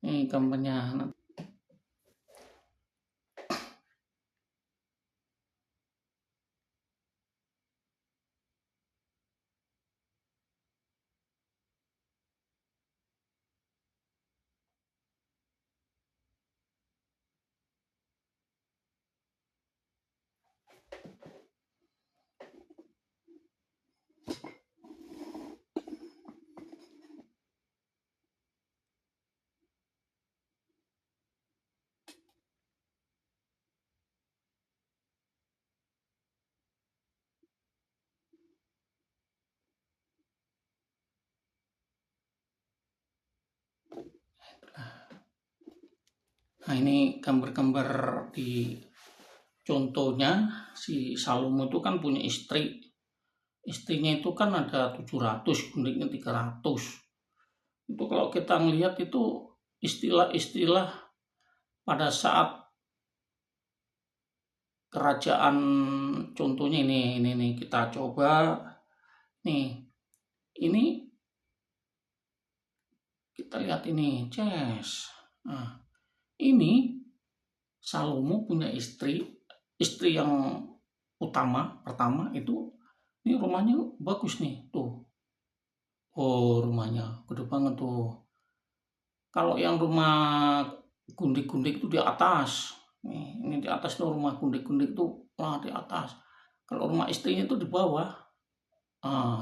Ini gambarnya. Nah, ini gambar-gambar di contohnya. Si Salomo itu kan punya istri. Istrinya itu kan ada 700, gundiknya 300. Itu kalau kita ngelihat itu istilah-istilah pada saat kerajaan, contohnya ini kita coba Nih, ini kita lihat ini, Ces. Nah, ini Salomo punya istri yang pertama itu, ini rumahnya bagus nih, tuh. Oh, rumahnya gede banget tuh. Kalau yang rumah gundik-gundik itu di atas. Nih, ini di atas tuh rumah gundik-gundik tuh, wah di atas. Kalau rumah istrinya itu di bawah.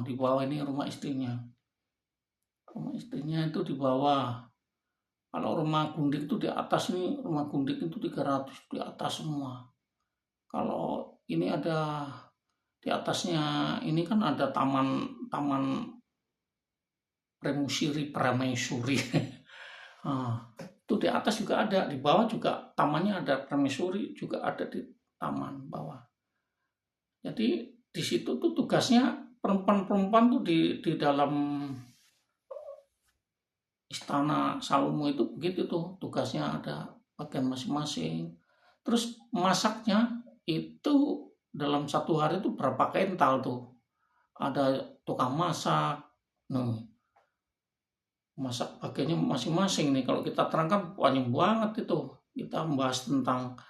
Di bawah ini rumah istrinya. Rumah istrinya itu di bawah. Kalau rumah gundik itu di atas nih, rumah gundik itu 300 di atas semua. Kalau ini ada di atasnya, ini kan ada taman permaisuri. Itu di atas juga ada, di bawah juga tamannya ada permaisuri, juga ada di taman bawah. Jadi di situ tuh tugasnya perempuan-perempuan tuh di dalam istana Salomo itu begitu tuh, tugasnya ada bagian masing-masing. Terus masaknya itu dalam satu hari itu berapa kental tuh. Ada tukang masak, masak bagiannya masing-masing nih. Kalau kita terangkan banyak banget itu. Kita membahas tentang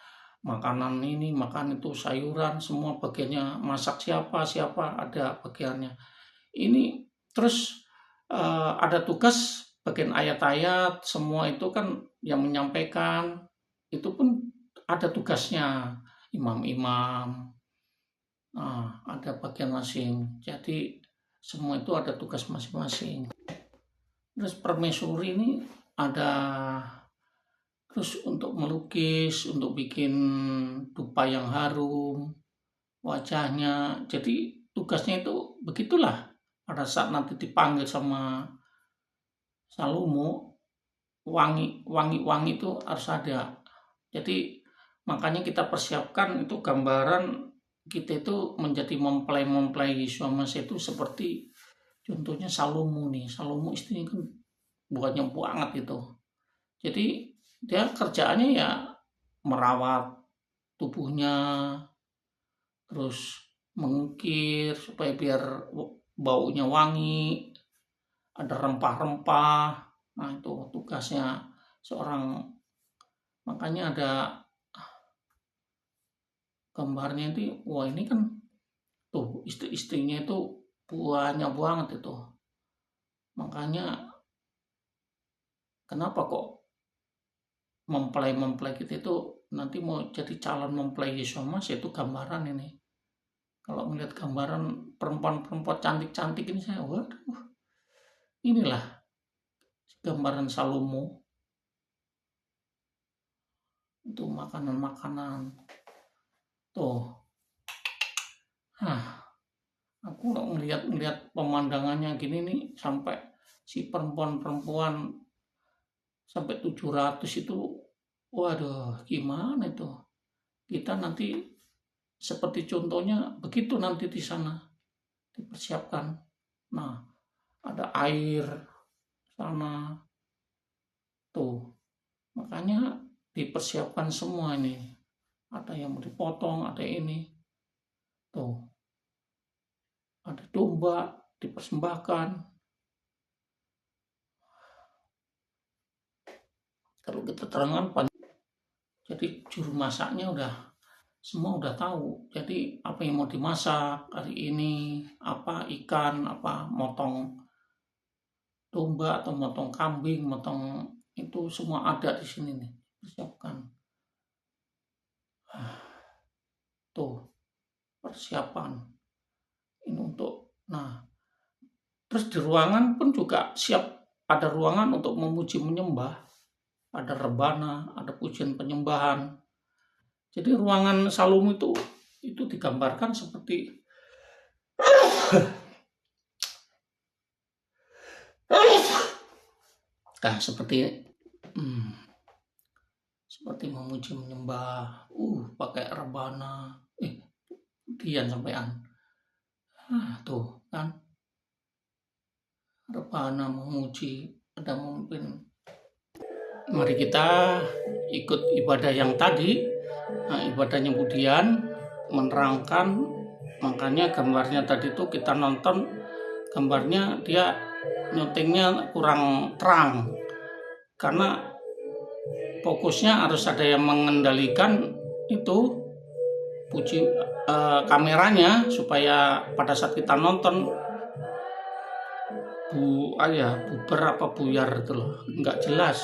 makanan ini, makan itu, sayuran, semua bagiannya, masak siapa ada bagiannya. Ini terus ada tugas bagian ayat-ayat, semua itu kan yang menyampaikan, itu pun ada tugasnya, imam-imam, ada bagian masing. Jadi semua itu ada tugas masing-masing. Terus permaisuri ini ada terus untuk melukis, untuk bikin dupa yang harum, wajahnya. Jadi tugasnya itu begitulah. Pada saat nanti dipanggil sama Salomo, wangi itu harus ada. Jadi makanya kita persiapkan itu gambaran kita itu menjadi mempelai Yesus Masih itu seperti contohnya Salomo nih. Salomo istrinya kan banyak banget itu. Jadi dia kerjaannya ya merawat tubuhnya, terus mengukir supaya biar baunya wangi, ada rempah-rempah. Nah itu tugasnya seorang, makanya ada gambarnya itu, wah ini kan tuh istri-istrinya itu banyak banget itu. Makanya kenapa kok mempelai kita itu nanti mau jadi calon mempelai Yesus Mas, itu gambaran ini. Kalau melihat gambaran perempuan-perempuan cantik-cantik ini, saya waduh, inilah gambaran Salomo. Itu makanan-makanan tuh. Aku ngelihat pemandangannya gini nih, sampai si perempuan-perempuan sampai 700 itu, waduh gimana itu. Kita nanti seperti contohnya begitu nanti di sana dipersiapkan. Nah, ada air sana tuh. Makanya dipersiapkan semua ini. Ada yang mau dipotong, ada ini. Tuh. Ada domba dipersembahkan. Kalau kita terangkan, jadi juru masaknya semua udah tahu. Jadi apa yang mau dimasak hari ini, apa ikan, apa motong domba atau motong kambing, motong itu semua ada di sini nih, persiapkan. Tuh persiapan ini untuk. Nah, terus di ruangan pun juga siap, ada ruangan untuk memuji menyembah, ada rebana, ada pujian penyembahan. Jadi ruangan Salomo itu digambarkan seperti seperti memuji menyembah, pakai rebana, dian sampean. Tuh kan, rebana memuji, ada memimpin. Mari kita ikut ibadah yang tadi. Ibadahnya Budian menerangkan, makanya gambarnya tadi itu kita nonton gambarnya dia nyutingnya kurang terang karena fokusnya harus ada yang mengendalikan itu kameranya supaya pada saat kita nonton buber apa buyar itu loh, nggak jelas.